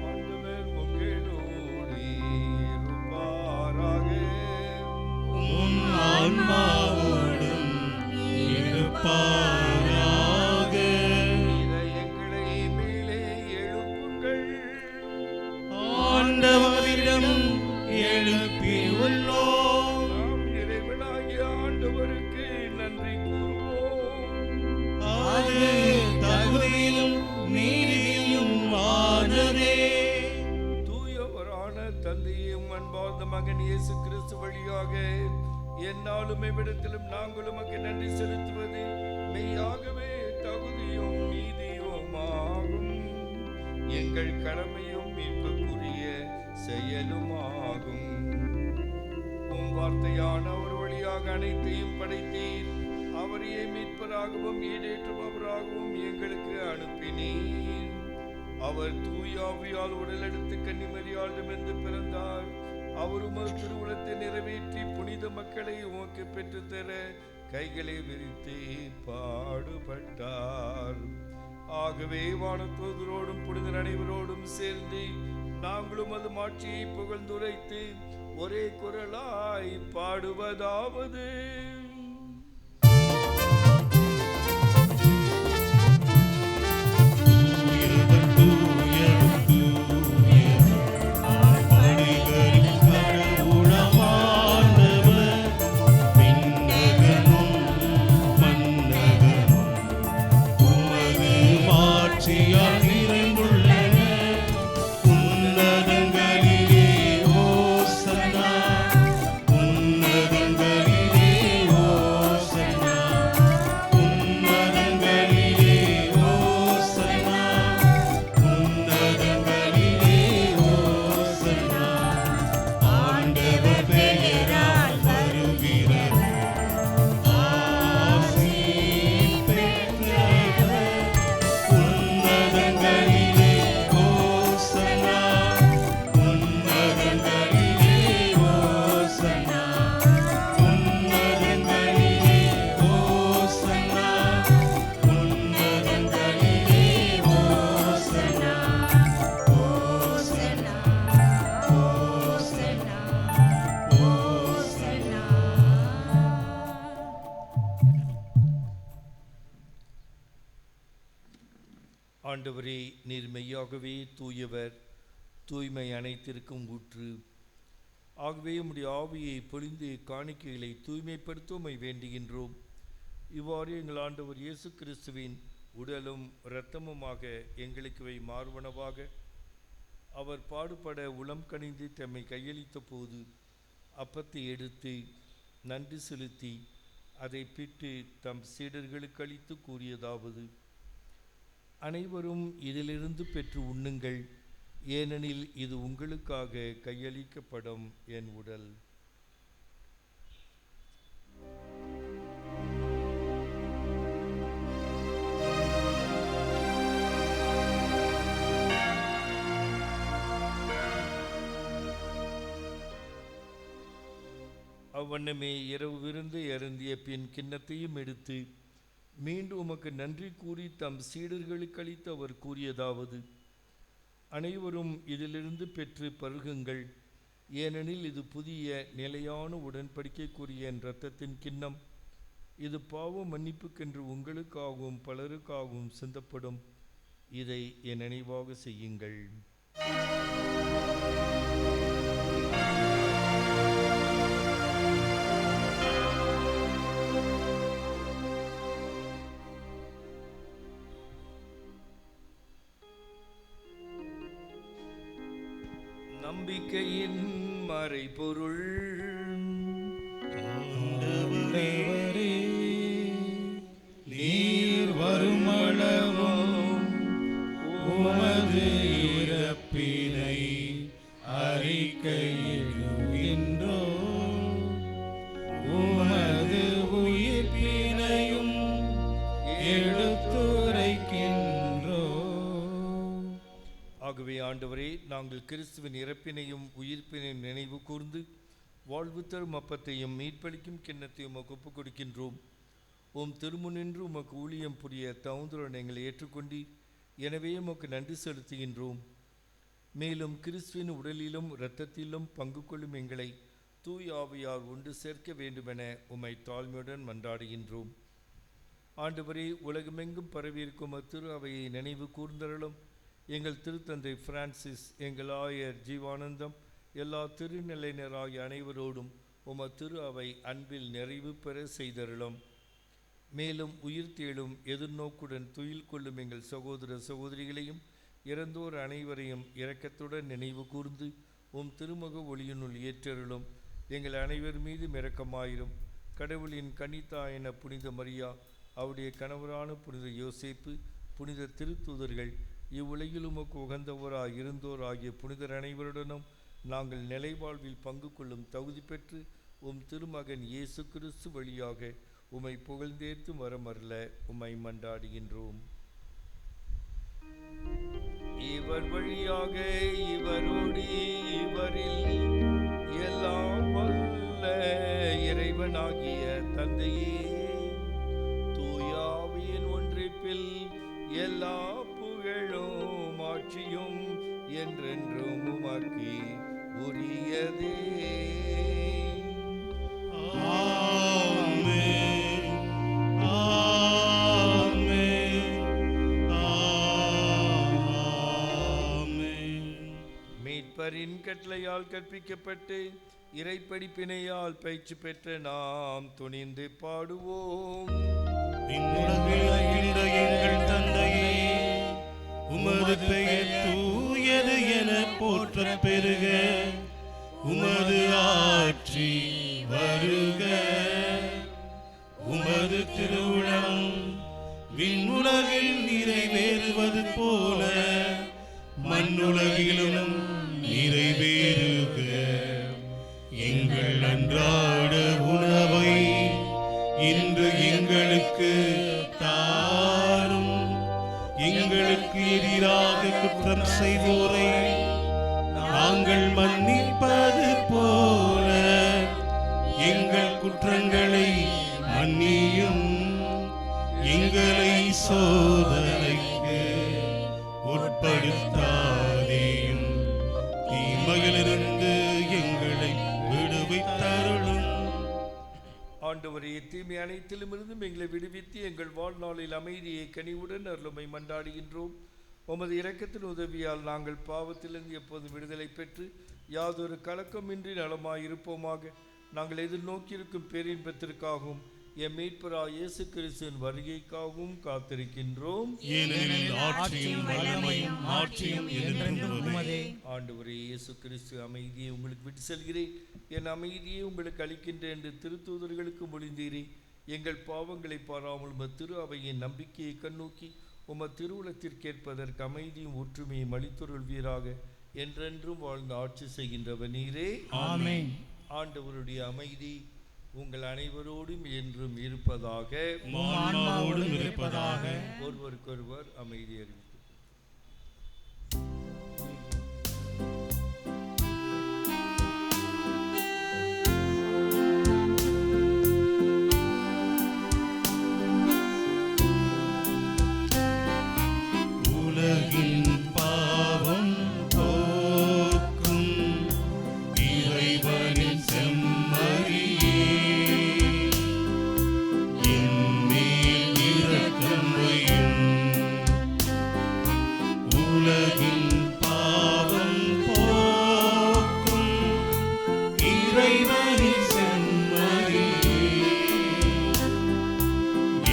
ஆண்டவர் உங்களோடு இருப்பாராக. உம் ஆன்மாவோடும் இருப்பாராக. இதயங்களை மேலே எழுப்புங்கள். ஆண்டவரிடம் எழுப்பி உள்ளோம். நாம் இறைவனாகிய ஆண்டவருக்கு நன்றி கூறுவோம். அது தகுதியும் நீதியும் ஆனதே. தூயவரான தந்தையும் அன்பார்ந்த மகன் இயேசு கிறிஸ்து வழியாக எந்நாளும் இவ்விடத்திலும் நாங்கள் உமக்கு நன்றி செலுத்துவது மெய்யாகவே தகுதியும் நீதியும் ஆகும். எங்கள் கடமையும் மீட்புக்குரிய செயலுமாகும். உம் வார்த்தையான ஒரு வழியாக அனைத்தையும் படைத்தீர். அவரையே மீட்பராகவும் ஈடேற்றுபவராகவும் எங்களுக்கு அனுப்பினீர். அவர் தூயாவியால் உடலெடுத்து கன்னிமரியாளிடமிருந்து பிறந்தார். அவர் உமது திருவுளத்தை நிறைவேற்றி புனித மக்களை உமக்கு பெற்றுத்தர கைகளை விரித்து பாடுபட்டார். ஆகவே வானதூதரோடும் புனிதர் அனைவரோடும் சேர்ந்து நாங்களும் அது மாட்சியை புகழ்ந்துரைத்து ஒரே குரலாய் பாடுவதாவது: ஆண்டவரே, நீர் மெய்யாகவே தூயவர், தூய்மை அனைத்திற்கும் ஊற்று. ஆகவே உம்முடைய ஆவியை பொழிந்து காணிக்கைகளை தூய்மைப்படுத்துமை வேண்டுகின்றோம். இவ்வாறு எங்கள் ஆண்டவர் இயேசு கிறிஸ்துவின் உடலும் இரத்தமுமாக எங்களுக்கு வை மார்பனவாக அவர் பாடுபட உளம் கனிந்து தம்மை கையளித்த போது அப்பத்தை எடுத்து நன்றி செலுத்தி அதை பிட்டு தம் சீடர்களுக்கு அளித்து கூறியதாவது: அனைவரும் இதிலிருந்து பெற்று உண்ணுங்கள், ஏனெனில் இது உங்களுக்காக கையளிக்கப்படும் என் உடல். அவ்வண்ணமே இரவு விருந்து அருந்திய பின் கிண்ணத்தையும் எடுத்து மீண்டும் உமக்கு நன்றி கூறி தம் சீடர்களுக்கு அளித்து அவர் கூறியதாவது: அனைவரும் இதிலிருந்து பெற்று பருகுங்கள், ஏனெனில் இது புதிய நிலையான உடன்படிக்கைக்குரிய என் இரத்தத்தின் கிண்ணம். இது பாவ மன்னிப்புக்கென்று உங்களுக்காகவும் பலருக்காகவும் சிந்தப்படும். இதை என் நினைவாக செய்யுங்கள். நம்பிக்கையின் மறைபொருள். ஆண்டவரே, நீர் வருமளவும் உமது இறப்பினை அறிக்கையிடுகின்றோம், உமது உயிர்ப்பினையும் எடுத்துரைக்கின்றோம். ஆகவே ஆண்டவரே, நாங்கள் கிறிஸ்துவின் இறப்பினையும் உயிர்ப்பினையும் நினைவு கூர்ந்து வாழ்வு தரும் அப்பத்தையும் மீட்பளிக்கும் கிண்ணத்தையும் உமக்கு ஒப்புக் கொடுக்கின்றோம். உம் திருமுனின்று உமக்கு ஊழியம் புரிய தகுந்துடன் எங்களை ஏற்றுக்கொண்டு எனவே உமக்கு நன்றி செலுத்துகின்றோம். மேலும் கிறிஸ்துவின் உடலிலும் இரத்தத்திலும் பங்கு கொள்ளும் எங்களை தூய் ஆவியார் ஒன்று சேர்க்க வேண்டுமென உம்மை தாழ்மையுடன் மன்றாடுகின்றோம். ஆண்டவரே, உலகமெங்கும் பரவியிருக்கும் திரு அவையை நினைவு கூர்ந்தருளும். எங்கள் திருத்தந்தை பிரான்சிஸ், எங்கள் ஆயர் ஜீவானந்தம், எல்லா திருநிலையினராகிய அனைவரோடும் திரு அவை அன்பில் நிறைவு பெற செய்தருளும். மேலும் உயிர் தேடும் எதிர்நோக்குடன் துயில் கொள்ளும் எங்கள் சகோதர சகோதரிகளையும் இறந்தோர் அனைவரையும் இரக்கத்துடன் நினைவு கூர்ந்து திருமுக ஒளியினுள் ஏற்றருளும். எங்கள் அனைவர் மீது இரக்கமாயிரும். கடவுளின் கன்னித்தாயன புனித மரியா, அவருடைய கணவரான புனித யோசேப்பு, புனித திருத்தூதர்கள், இவ்வுலகில் உமக்கு உகந்தவராய் இருந்தோர் ஆகிய புனிதர் அனைவருடனும் நாங்கள் நிலைவாழ்வில் பங்கு கொள்ளும் தகுதி பெற்று திருமகன் இயேசு கிறிஸ்து வழியாக உம்மை புகழ்ந்தேத்து வரமருள உம்மை மன்றாடுகின்றோம். இவர் வழியாக, இவரோடு, இவரில் எல்லாம் வல்ல இறைவனாகிய தந்தையே, தூயாவியின் ஒன்றிப்பில் எல்லா புகழும் ஆட்சியும் என்றென்றும் உமக்கு உரியதே. மீட்பரின் கட்டளையால் கற்பிக்கப்பட்டு இறைப்படிப்பினையால் பயிற்சி பெற்ற நாம் துணிந்து பாடுவோம். எங்கள் தந்தையே, உமது பெயர் தூயது என போற்ற பெருக, உமது ஆட்சி வருக, உமது திருவுளம் விண்ணுலகில் நிறைவேறுவது போல மண்ணுலகிலும் நிறைவேறுக. எங்கள் அன்றாட உணவை இன்று எங்களுக்கு தாரும். எங்களுக்கு எதிராக குற்றம் செய்வோரை நாங்கள் மன்னிப்பது போல எங்கள் குற்றங்களை மன்னியும். எங்களை சோதனைக்கு உட்படுத்தாதேயும், தீமையிலிருந்து எங்களை விடுவித்தருளும். ஆண்டவரே, தீமை அனைத்திலும் இருந்தும் எங்களை விடுவித்து எங்கள் வாழ்நாளில் அமைதியை கனிவுடன் அருளுமை மன்றாடுகின்றோம். உமது இரக்கத்தின் உதவியால் நாங்கள் பாவத்திலிருந்து எப்போதும் விடுதலை பெற்று யாதொரு கலக்கமின்றி நலமாயிருப்போமாக. நாங்கள் எதிர்நோக்கியிருக்கும் பேரின்பத்திற்காகவும் எம் மீட்பராகிய இயேசு கிறிஸ்துவின் வருகைக்காகவும் காத்திருக்கின்றோம். ஆண்டவரே இயேசு கிறிஸ்து, அமைதியை உங்களுக்கு விட்டு செல்கிறேன், என் அமைதியை உங்களுக்கு அளிக்கின்றேன் என்று திருத்தூதர்களுக்கு மொழிந்தீரே. எங்கள் பாவங்களை பாராமல் உமது திரு அவையின் நம்பிக்கையை கண்ணோக்கி உமது திருவுளத்திற்கேற்பதற்கு அமைதியும் ஒற்றுமையும் அளித்தொருள்வீராக. என்றென்றும் வாழ்ந்து ஆட்சி செய்கின்றவர் நீரே. ஆமென். ஆண்டவருடைய அமைதி உங்கள் அனைவரோடும் என்றும் இருப்பதாக. ஒருவருக்கொருவர் அமைதி அறிவித்து உலகின் பாவம் போக்கும் இறைவனின் செம்மறியே, என்மேல் இரக்கம் வையும். உலகின் பாவம் போக்கும் இறைவனின் செம்மறியே,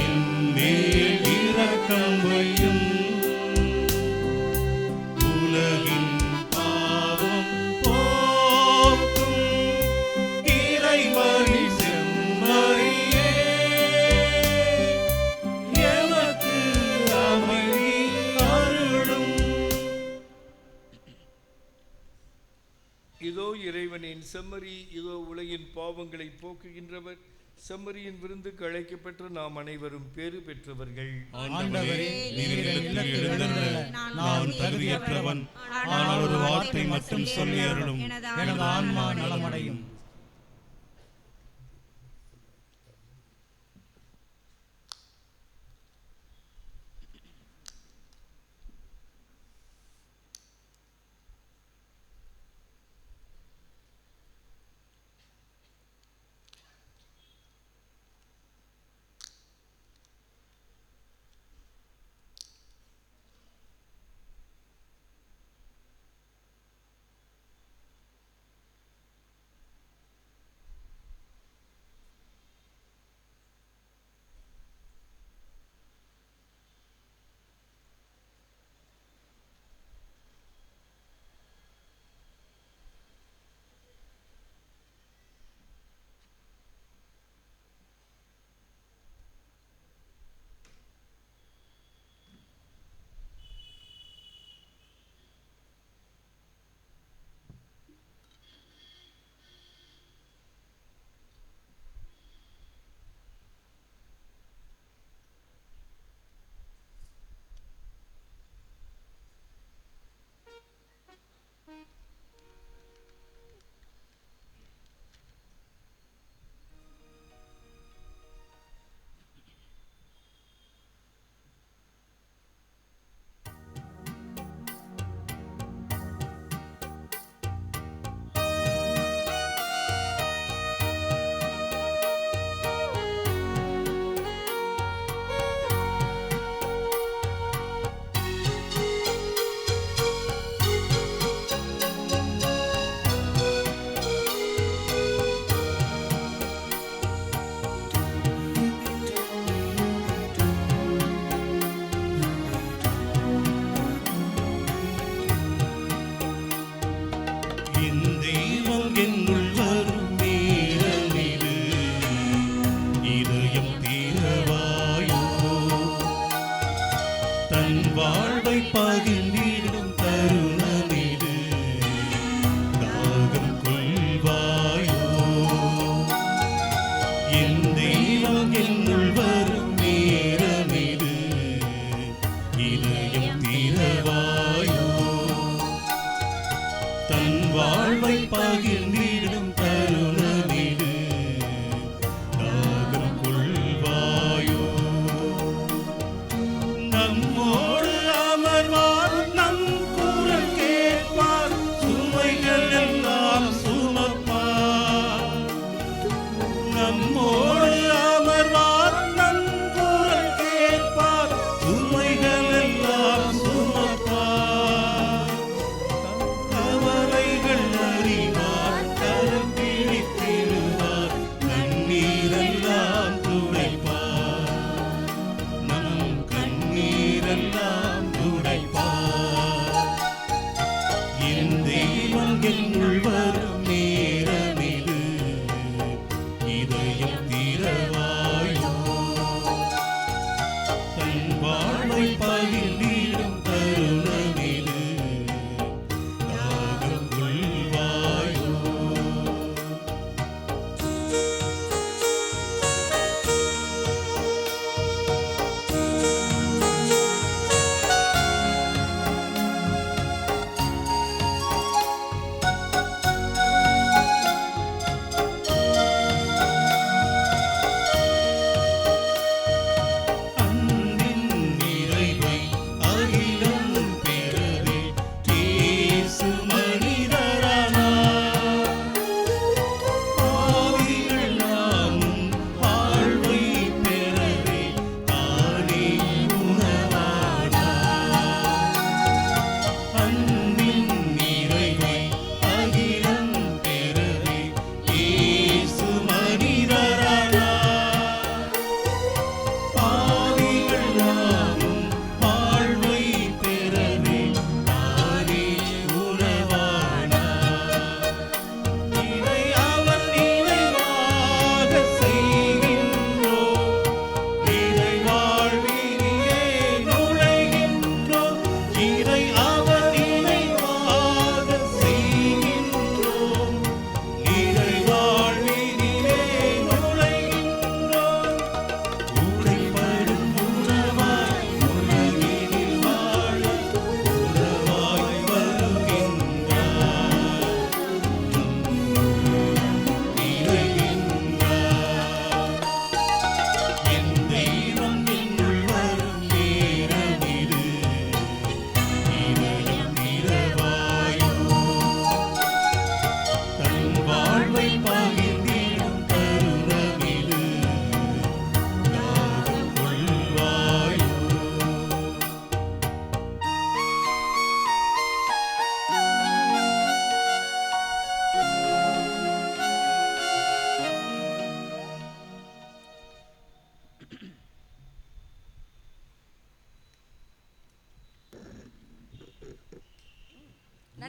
என்மேல் இரக்கம் வையும். உலகின் பாவம் போக்கும் இறைவனின் செம்மறியே, எமக்கு அமைதி அருளும். இதோ இறைவனின் செம்மறி, இதோ உலகின் பாவங்களை போக்குகின்றவர். செம்மறியின் விருந்துக்கு அழைக்கப்பெற்ற நாம் அனைவரும் பேறு பெற்றவர்கள். ஆண்டவரே, நீர் எங்கள் இல்லத்தில் எழுந்தருள நான் தகுதியற்றவன். ஆனால் ஒரு வார்த்தை மட்டும் சொல்லி அருளும், எனது ஆன்மா நலமடையும்.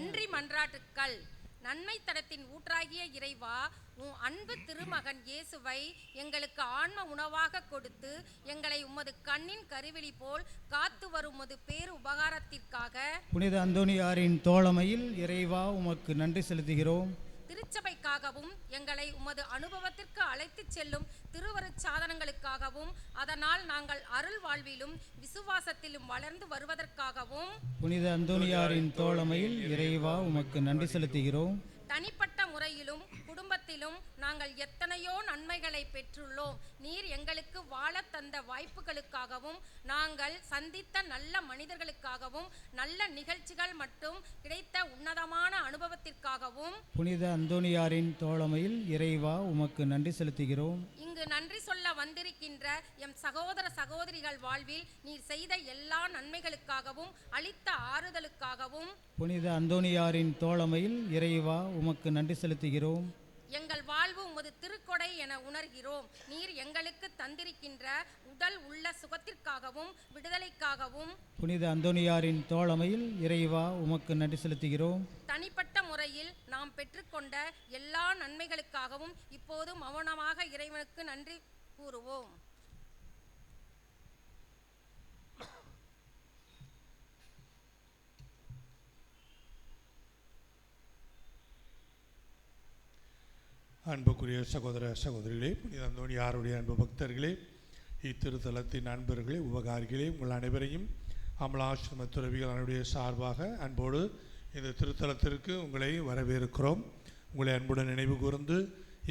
நன்றி மன்றாட்டுக்கள். நன்மை தடத்தின் ஊற்றாகிய இறைவா, உம் அன்பு திருமகன் இயேசுவை எங்களுக்கு ஆன்ம உணவாக கொடுத்து எங்களை உமது கண்ணின் கருவிழி போல் காத்து வரும் உமது பேரு உபகாரத்திற்காக புனித அந்தோனியாரின் தோழமையில் இறைவா உமக்கு நன்றி செலுத்துகிறோம். திருச்சபைக்காகவும் எங்களை உமது அனுபவத்திற்கு அழைத்துச் செல்லும் திருவருட் சாதனங்களுக்காகவும் அதனால் நாங்கள் அருள் வாழ்விலும் விசுவாசத்திலும் வளர்ந்து வருவதற்காகவும் புனித அந்தோனியாரின் தோழமையில் இறைவா உமக்கு நன்றி செலுத்துகிறோம். தனிப்பட்ட முறையிலும் குடும்பத்திலும் நாங்கள் எத்தனையோ நன்மைகளை பெற்றுள்ளோம். நீர் எங்களுக்கு வாழ தந்த வாய்ப்புகளுக்காகவும் நாங்கள் சந்தித்த நல்ல மனிதர்களுக்காகவும் நல்ல நிகழ்ச்சிகள் மற்றும் கிடைத்த உன்னதமான அனுபவத்திற்காகவும் புனித அந்தோனியாரின் தோழமையில் இறைவா உமக்கு நன்றி செலுத்துகிறோம். இங்கு நன்றி சொல்ல வந்திருக்கின்ற எம் சகோதர சகோதரிகள் வாழ்வில் நீர் செய்த எல்லா நன்மைகளுக்காகவும் அளித்த ஆறுதலுக்காகவும் புனித அந்தோனியாரின் தோழமையில் இறைவா உமக்கு நன்றி செலுத்துகிறோம். எங்கள் வாழ்வு உமது திருக்கொடை என உணர்கிறோம். நீர் எங்களுக்கு தந்திருக்கின்ற உடல் உள்ள சுகத்திற்காகவும் விடுதலைக்காகவும் புனித அந்தோனியாரின் தோழமையில் இறைவா உமக்கு நன்றி செலுத்துகிறோம். தனிப்பட்ட முறையில் நாம் பெற்றுக்கொண்ட எல்லா நன்மைகளுக்காகவும் இப்போது மௌனமாக இறைவனுக்கு நன்றி கூறுவோம். அன்புக்குரிய சகோதர சகோதரிகளே, புனித அந்தோனியாருடைய அன்பு பக்தர்களே, இத்திருத்தலத்தின் அன்பர்களே, உபகாரிகளே, உங்கள் அனைவரையும் அமலாசிரம துறவிகளுடைய சார்பாக அன்போடு இந்த திருத்தலத்திற்கு உங்களை வரவேற்கிறோம். உங்களை அன்புடன் நினைவு கூர்ந்து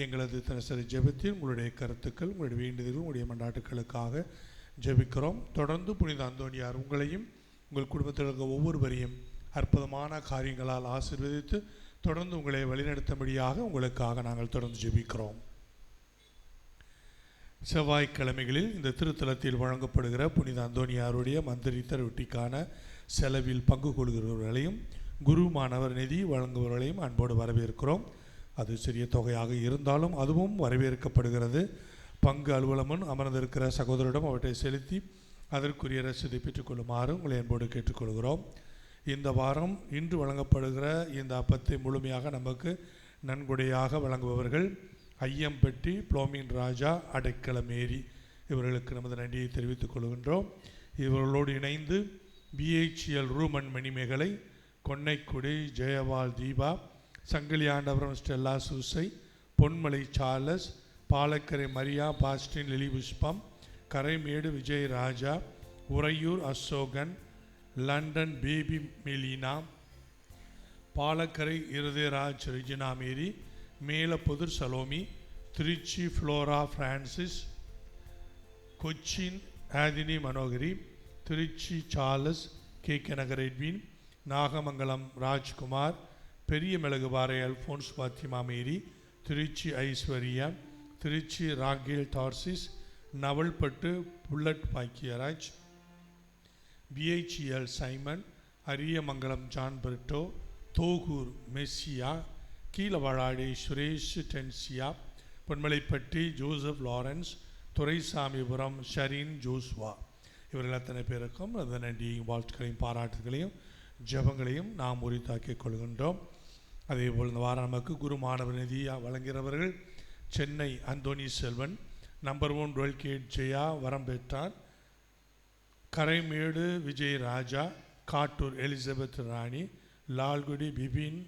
எங்களது தினசரி ஜெபத்தில் உங்களுடைய கருத்துக்கள், உங்களுடைய வேண்டுதல்கள், உங்களுடைய மன்றாட்டுக்களுக்காக ஜெபிக்கிறோம். தொடர்ந்து புனித அந்தோனியார் உங்களையும் உங்கள் குடும்பத்தில் இருக்க ஒவ்வொருவரையும் அற்புதமான காரியங்களால் ஆசீர்வதித்து தொடர்ந்து உங்களை வழிநடத்தும்படியாக உங்களுக்காக நாங்கள் தொடர்ந்து ஜெபிக்கிறோம். செவ்வாய்க்கிழமைகளில் இந்த திருத்தலத்தில் வழங்கப்படுகிற புனித அந்தோனியாருடைய மந்திரித்த ரொட்டிக்கான செலவில் பங்கு கொள்கிறவர்களையும் குரு மாணவர் நிதி வழங்குபவர்களையும் அன்போடு வரவேற்கிறோம். அது சிறிய தொகையாக இருந்தாலும் அதுவும் வரவேற்கப்படுகிறது. பங்கு அலுவலமும் அமர்ந்திருக்கிற சகோதரிடம் அவற்றை செலுத்தி அதற்குரிய ரசீதை பெற்றுக்கொள்ளுமாறு உங்களை அன்போடு கேட்டுக்கொள்கிறோம். இந்த வாரம் இன்று வழங்கப்படுகிற இந்த அப்பத்தை முழுமையாக நமக்கு நன்கொடையாக வழங்குபவர்கள் ஐயம்பட்டி, புளோமின் ராஜா, அடைக்கலமேரி, இவர்களுக்கு நமது நன்றியை தெரிவித்துக் கொள்கின்றோம். இவர்களோடு இணைந்து BHEL Ruman Manimekalai, Konnaikudi Jayaval Deepa, Sangiliyandapuram Stella Susai, Ponmalai Charles, Palakkarai Maria Bastin Lily Pushpam, Karaimedu Vijay Raja, Uraiyur Asokan, London Baby Melina, Palakkarai Irudayaraj Regina Mary, Melaputhur Salome, Trichy Flora Francis, Cochin Adhini Manohari, Trichy Charles, KK Nagar Edwin, Nagamangalam Rajkumar, பெரிய Milagupparai Alphonse Fatima Mary, Trichy Aishwarya, Trichy Rachel Tarsis, Navalpattu bullet Bhagyaraj, BHEL Simon, Ariyamangalam John Berto, Thogur Messia, Keezhavaladi Suresh டென்சியா, Ponmalaipatti Joseph Lawrence, Duraisamypuram ஷரீன் Joshua, இவர்கள் அத்தனை பேருக்கும் அந்த நன்றியையும் வாழ்த்துக்களையும் பாராட்டுகளையும் ஜபங்களையும் நாம் உரித்தாக்கிக் கொள்கின்றோம். அதேபோல் இந்த வாரம் நமக்கு குரு மாணவர் நிதியாக வழங்குகிறவர்கள் சென்னை அந்தோனி செல்வன், நம்பர் 1 டுவெல்கேட் ஜெயா வரம் பெற்றார், கரைமேடு விஜய் ராஜா, காட்டூர் எலிசபெத் ராணி, லால்குடி பிபின்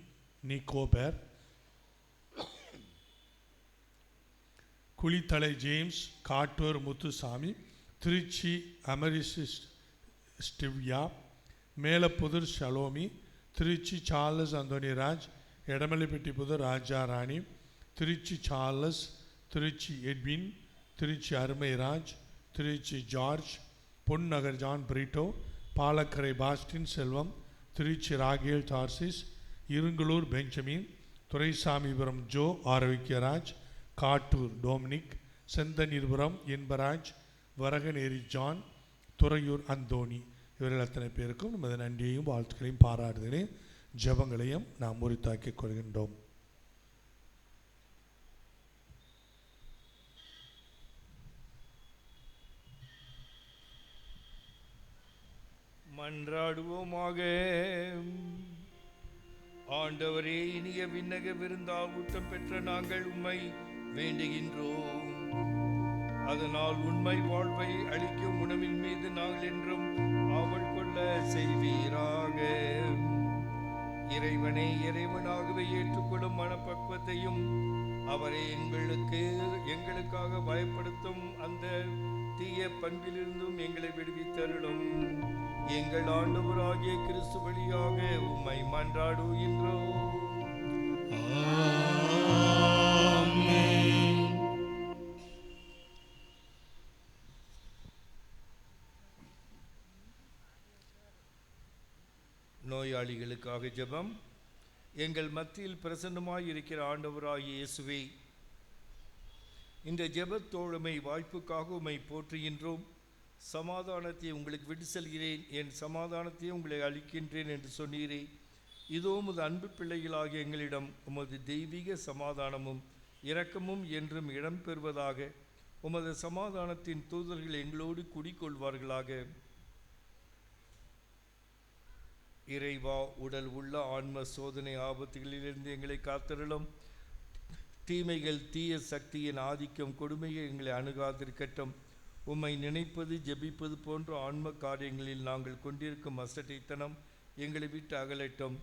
நிக்கோபர், குளித்தலை ஜேம்ஸ், காட்டூர் முத்துசாமி, திருச்சி அமரிசிஸ் ஸ்டிவ்யா, Melaputhur Shalomi, Trichy Charles Anthonyraj, Edamalaipatti Puthur Raja Rani, Trichy Charles, Trichy Edwin, Trichy Arumairaj, Trichy George, Ponnagar John Britto, Palakkarai Bastin Selvam, Trichy Rachel Tarsis, Irungalur Benjamin, Duraisamipuram Joe Arokiaraj, Kattur Dominic, Senthaneerpuram Inbaraj, Varaganeri John, Thuraiyur Anthony, இவர்கள் அத்தனை பேருக்கும் நமது நன்றியையும் வாழ்த்துக்களையும் பாராட்டுதலையும் ஜபங்களையும் நாம் உரித்தாக்கிக் கொள்கின்றோம். மன்றாடுவோமாக. ஆண்டவரே, இனிய விண்ணக விருந்தால் ஊட்டம் பெற்ற நாங்கள் உம்மை வேண்டுகின்றோம். அதனால் உண்மை வாழ்வை அளிக்கும் உணவின் மீது நாங்கள் என்றும் ஆவல் கொள்ள செய்வீராக. இறைவனை இறைவனாகவே ஏற்றுக்கொள்ளும் மனப்பக்குவத்தையும் அவரை எங்களுக்காக பயப்படுத்தும் அந்த தீய பண்பிலிருந்தும் எங்களை விடுவித்தருளும். எங்கள் ஆண்டவராகிய கிறிஸ்து வழியாக உம்மை மன்றாடுகின்றோம். நோயாளிகளுக்காக ஜெபம். எங்கள் மத்தியில் பிரசன்னமாய் இருக்கிற ஆண்டவராகிய இயேசுவே, இந்த ஜெபத் தோழமை வாய்ப்புக்காக உம்மை போற்றுகின்றோம். சமாதானத்தை உங்களுக்கு விட்டு செல்கிறேன், என் சமாதானத்தை உங்களை அளிக்கின்றேன் என்று சொன்னீரே. இதோ உமது அன்பு பிள்ளைகளாகிய எங்களிடம் உமது தெய்வீக சமாதானமும் இரக்கமும் என்றும் இடம்பெறுவதாக. உமது சமாதானத்தின் தூதர்கள் எங்களோடு குடிக்கொள்வார்களாக. இறைவா, உடல் உள்ள ஆன்ம சோதனை ஆபத்துகளிலிருந்து எங்களை காத்தருளும். தீமைகள், தீய சக்தியின் ஆதிக்கம், கொடுமையை எங்களை அணுகாதிருக்கட்டும். உம்மை நினைப்பது, ஜெபிப்பது போன்ற ஆன்ம காரியங்களில் நாங்கள் கொண்டிருக்கும் அசட்டைத்தனம் எங்களை விட்டு அகலட்டும்.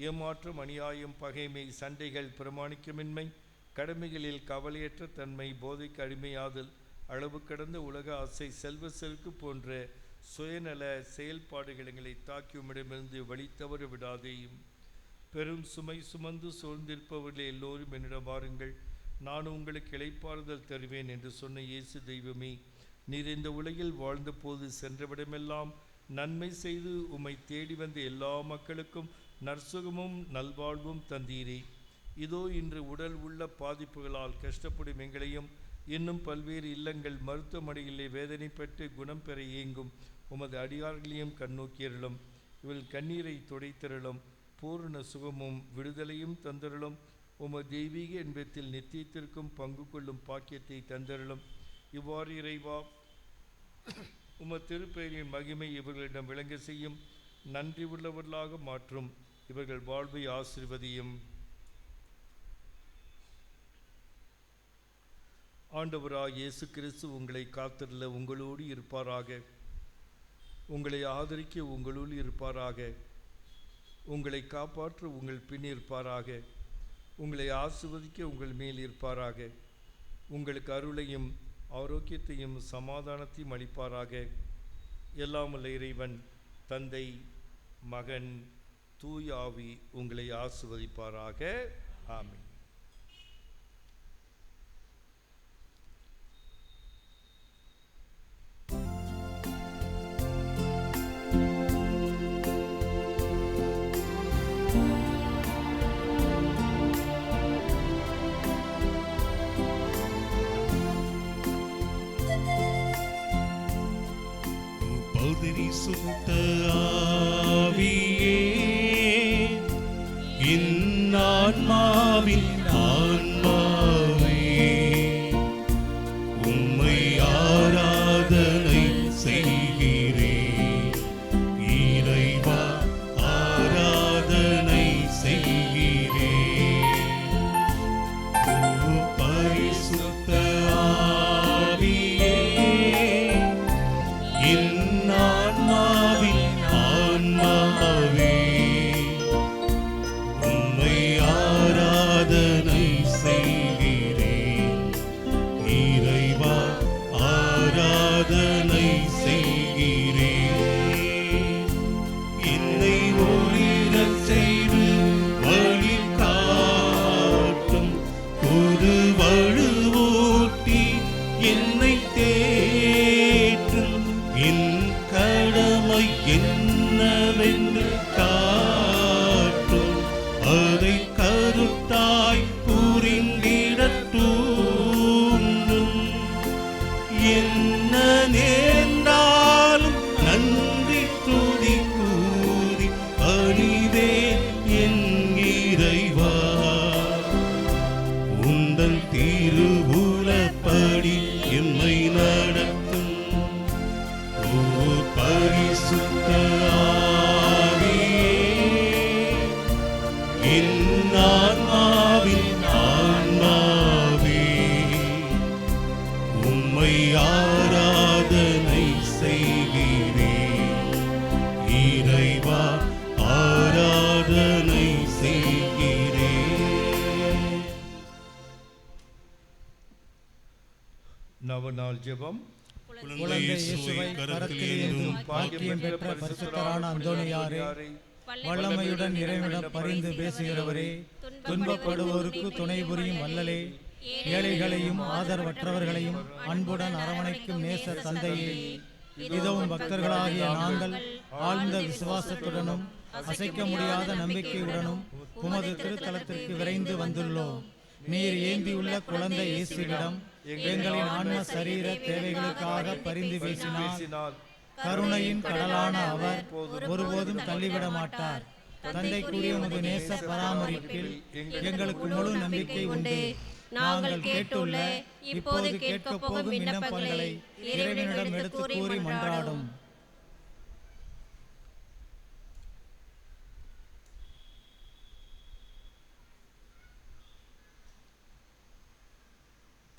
ஏமாற்றம், அநியாயம், பகைமை, சண்டைகள், பிரமாணிக்கமின்மை, கடமைகளில் கவலையற்ற தன்மை, போதைக்கு அடிமையாதல், அளவு கடந்த உலக ஆசை, செல்வ செருக்கு போன்ற சுயநல செயல்பாடுகள் எங்களை தாக்கி உம்மிடமிருந்து வழி தவற விடாதேயும். பெரும் சுமை சுமந்து சூழ்ந்திருப்பவர்களே எல்லோரும் என்னிடம் வாருங்கள், நான் உங்களுக்கு இளைப்பாறுதல் தருவேன் என்று சொன்ன இயேசு தெய்வமே, நீர் இந்த உலகில் வாழ்ந்த போது சென்றவிடமெல்லாம் நன்மை செய்து உம்மை தேடி வந்த எல்லா மக்களுக்கும் நற்சுகமும் நல்வாழ்வும் தந்தீரே. இதோ இன்று உடல் உள்ள பாதிப்புகளால் கஷ்டப்படும் எங்களையும், இன்னும் பல்வேறு இல்லங்கள் மருத்துவமனைகளிலே வேதனைப்பட்டு குணம் பெற இயங்கும் உமது அடியார்களையும் கண்ணோக்கியருளும். இவள் கண்ணீரை துடைத்தருளும். பூர்ண சுகமும் விடுதலையும் தந்தருளும். உமது தெய்வீக இன்பத்தில் நித்தியத்திற்கும் பங்கு கொள்ளும் பாக்கியத்தை தந்தருளும். இவ்வாறு இறைவா, உமது திருப்பெயரின் மகிமை இவர்களிடம் விளங்க செய்யும். நன்றி உள்ளவர்களாக மாற்றும். இவர்கள் வாழ்வை ஆசீர்வதியும். ஆண்டவராக இயேசு கிறிஸ்து உங்களை காத்திருள்ள உங்களோடு இருப்பாராக. உங்களை ஆதரிக்க உங்களோடு இருப்பாராக. உங்களை காப்பாற்ற உங்கள் பின் இருப்பாராக. உங்களை ஆசீர்வதிக்க உங்கள் மேல் இருப்பாராக. உங்களுக்கு அருளையும் ஆரோக்கியத்தையும் சமாதானத்தையும் அளிப்பாராக. எல்லாம் வல்ல இறைவன், தந்தை, மகன், தூய ஆவி உங்களை ஆசீர்வதிப்பாராக. ஆமென். பரிசுத்த ஆவியே, என் ஆன்மாவின் ஆன்மாவே, உம்மை ஆராதனை செய்கிறேன். இறைவா, ஆராதனை செய்கிறேன். பரிசுத்த ஆவியே, என் ஆன்மாவின் ஆன்மாவே, உம்மை ஆராதனை செய்கிறேன். இறைவா, ஆராதனை செய்கிறேன். என்னை ஒளிரச் செய்து வழி காட்டும் ஒரு வழுவூட்டி என்னை தேற்றும். என் கடமை என்னவென்று காட்டும். அதை கருத்தாய் புரிந்திடத் தூண்டும். என்ன நேர்ந்தாலும் நன்றி துதி கூறி அணிவேன் என் இறைவா. உந்தன் திருவுளப்படி எம்மை நடத்தும். ஓ பரிசுத்த ஆவியே, நவநாள் ஜெபம். குழந்தை இயேசுவை கரத்தில் ஏந்தும் பாக்கியம் பெற்ற பரிசுத்தரான அந்தோனியாரே, வல்லமையுடன் இறைவனிடம் பரிந்து பேசுகிறவரே, துன்பப்படுவோருக்கு துணை புரியும் வல்லலே, ஏழைகளையும் ஆதரவற்றவர்களையும் அன்புடன் அரவணைக்கும் நேச தந்தையே, இதவும் பக்தர்களாகிய நாங்கள் ஆழ்ந்த விசுவாசத்துடனும் அசைக்க முடியாத நம்பிக்கையுடனும் உமது திருத்தலத்திற்கு விரைந்து வந்துள்ளோம். நீர் ஏந்தியுள்ள குழந்தை இயேசுவிடம் எங்களின் ஆன்ம சரீர தேவைகளுக்காக பரிந்து பேசினார். கருணையின் கடலான அவர் ஒருபோதும் தள்ளிவிட மாட்டார். தந்தைக்குரிய உமது நேச பராமரிப்பில் எங்களுக்கு முழு நம்பிக்கை உண்டு. நாங்கள் கேட்டுள்ள இப்போது கேட்க போகும் விண்ணப்பங்களை இறைவனிடம் எடுத்து கூறி மன்றாடும்.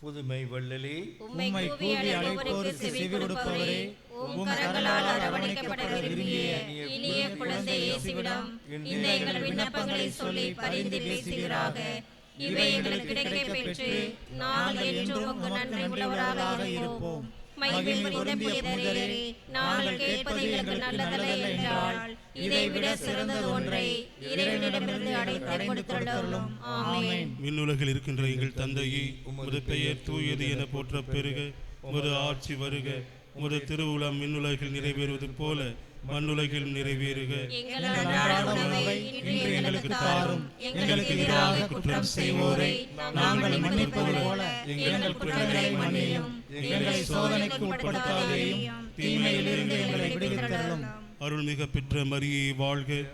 புதுமை வள்ளலே, உம்மை கூவி அழைப்போருக்கு செவி கொடுப்பவரே, உம் கரங்களால் அரவணைக்கப்பட விரும்பிய இனிய குழந்தை இயேசுவிடம் இந்த எங்கள் விண்ணப்பங்களை சொல்லி பரிந்து பேசுகிறாக. இவை எங்களுக்கு கிடைக்கப் பெற்று நாங்கள் என்றும் உமக்கு நன்றி உள்ளவராக இருப்போம். மகிமை பொருந்திய புனிதரே, நாங்கள் கேட்பது எங்களுக்கு நல்லதல்ல என்றால் இதைவிட சிறந்தது ஒன்றை இறைவனிடமிருந்து அடைந்து கொடுத்தருளும். ஆமென். விண்ணுலகில் இருக்கின்ற எங்கள் தந்தையே, உமது பெயர் தூயது என போற்ற பெருக, உமது ஆட்சி வருக, உமது திருவுளம் விண்ணுலகில் நிறைவேறுவது போல மண்ணுலகில் நிறைவேறுக. எங்கள் அன்றாட உணவை இன்று எங்களுக்கு தாரும். எங்களுக்கு எதிராக குற்றம் செய்வோரை நாங்கள் மன்னிப்பது போல எங்கள் குற்றங்களை மன்னியும். எங்களை சோதனைக்கு உட்படுத்தாதேயும், தீமையிலிருந்து எங்களை விடுவித்தருளும். அருள்மிக பெற்ற மரியே வாழ்க,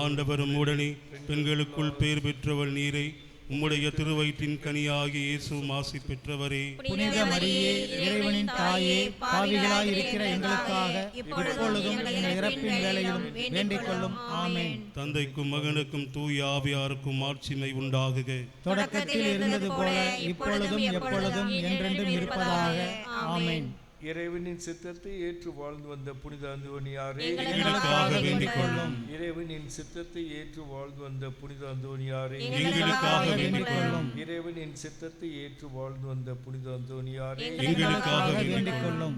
ஆண்டவரும் உடனே பெண்களுக்குள் பேர் பெற்றவள் நீரை, உம்முடைய திருவயிற்றின் கனியாகிய இயேசுவும் ஆசி பெற்றவரே. புனித மரியே, இறைவனின் தாயே, பாவிகளாய் இருக்கிற எங்களுக்காக இப்பொழுதும் எங்கள் இறப்பின் வேளையிலும் வேண்டிக் கொள்ளும். ஆமென். தந்தைக்கும் மகனுக்கும் தூய ஆவியாருக்கும் ஆட்சிமை உண்டாகுக. தொடக்கத்தில் இருந்தது போல இப்பொழுதும் எப்பொழுதும் என்றென்றும் இருப்பதாக. ஆமென். இறைவனின் சித்தத்தை ஏற்று வாழ்ந்து வந்த புனித அந்தோனியாரே, எங்களுக்காக வேண்டிக் கொள்ளும். இறைவனின் சித்தத்தை ஏற்று வாழ்ந்து வந்த புனித அந்தோனியாரே, எங்களுக்காக வேண்டிக் கொள்ளும். இறைவனின் சித்தத்தை ஏற்று வாழ்ந்து வந்த புனித அந்தோனியாரே, எங்களுக்காக வேண்டிக் கொள்ளும்.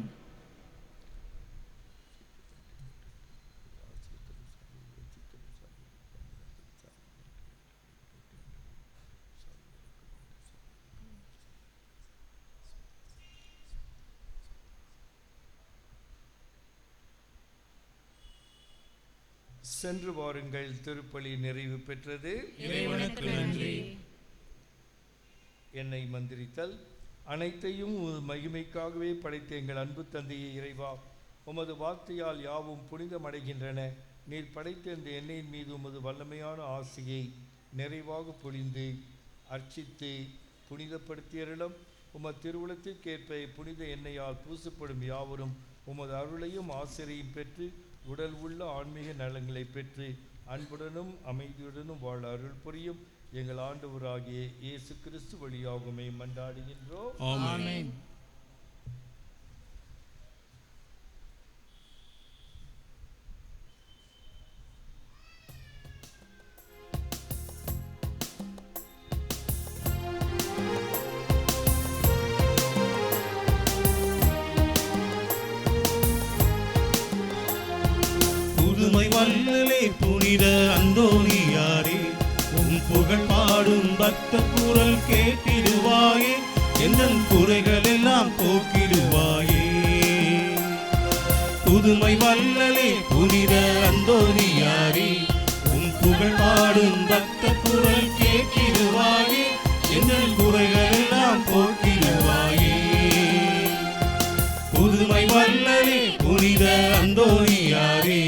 சென்று வாருங்கள், திருப்பலி நிறைவு பெற்றது. இறைவனுக்கு நன்றி. என்னை மந்திரித்தல். அனைத்தையும் உமது மகிமைக்காகவே படைத்த எங்கள் அன்பு தந்தையே இறைவா, உமது வார்த்தையால் யாவும் புனிதமடைகின்றன. நீர் படைத்த இந்த எண்ணெயின் மீது உமது வல்லமையான ஆசையை நிறைவாக பொழிந்து அர்ச்சித்து புனிதப்படுத்தியருளும். உமது திருவுளத்திற்கேற்ப புனித எண்ணெயால் பூசப்படும் யாவரும் உமது அருளையும் ஆசிரியையும் பெற்று உடல் உள்ள ஆன்மீக நலங்களை பெற்று அன்புடனும் அமைதியுடனும் வாழ அருள் புரியும் எங்கள் ஆண்டவராகிய இயேசு கிறிஸ்து வழியாகுமே மன்றாடுகின்றோம். ஆமென். புதுமை வல்லலே புனித அந்தோனியாரே, உம் புகழ் பாடும் பக்த குரல் கேட்டிடுவாயே, எங்கள் குறைகள் எல்லாம் போக்கிடுவாயே. புதுமை வல்லலே புனித அந்தோனியாரே, உம் புகழ் பாடும் பக்த குரல் கேட்டிடுவாயே, எங்கள் குறைகள் எல்லாம் போக்கிடுவாயே. புதுமை வல்லலே புனித அந்தோனியாரே.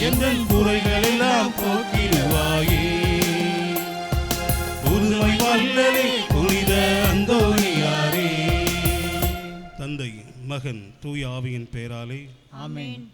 எந்தன் குறைகள் எல்லாம் போக்கிடுவாயே. புதுமை வல்லலே புனித அந்தோணியாரே. தந்தை, மகன், தூய ஆவியின் பெயராலே ஆமென்.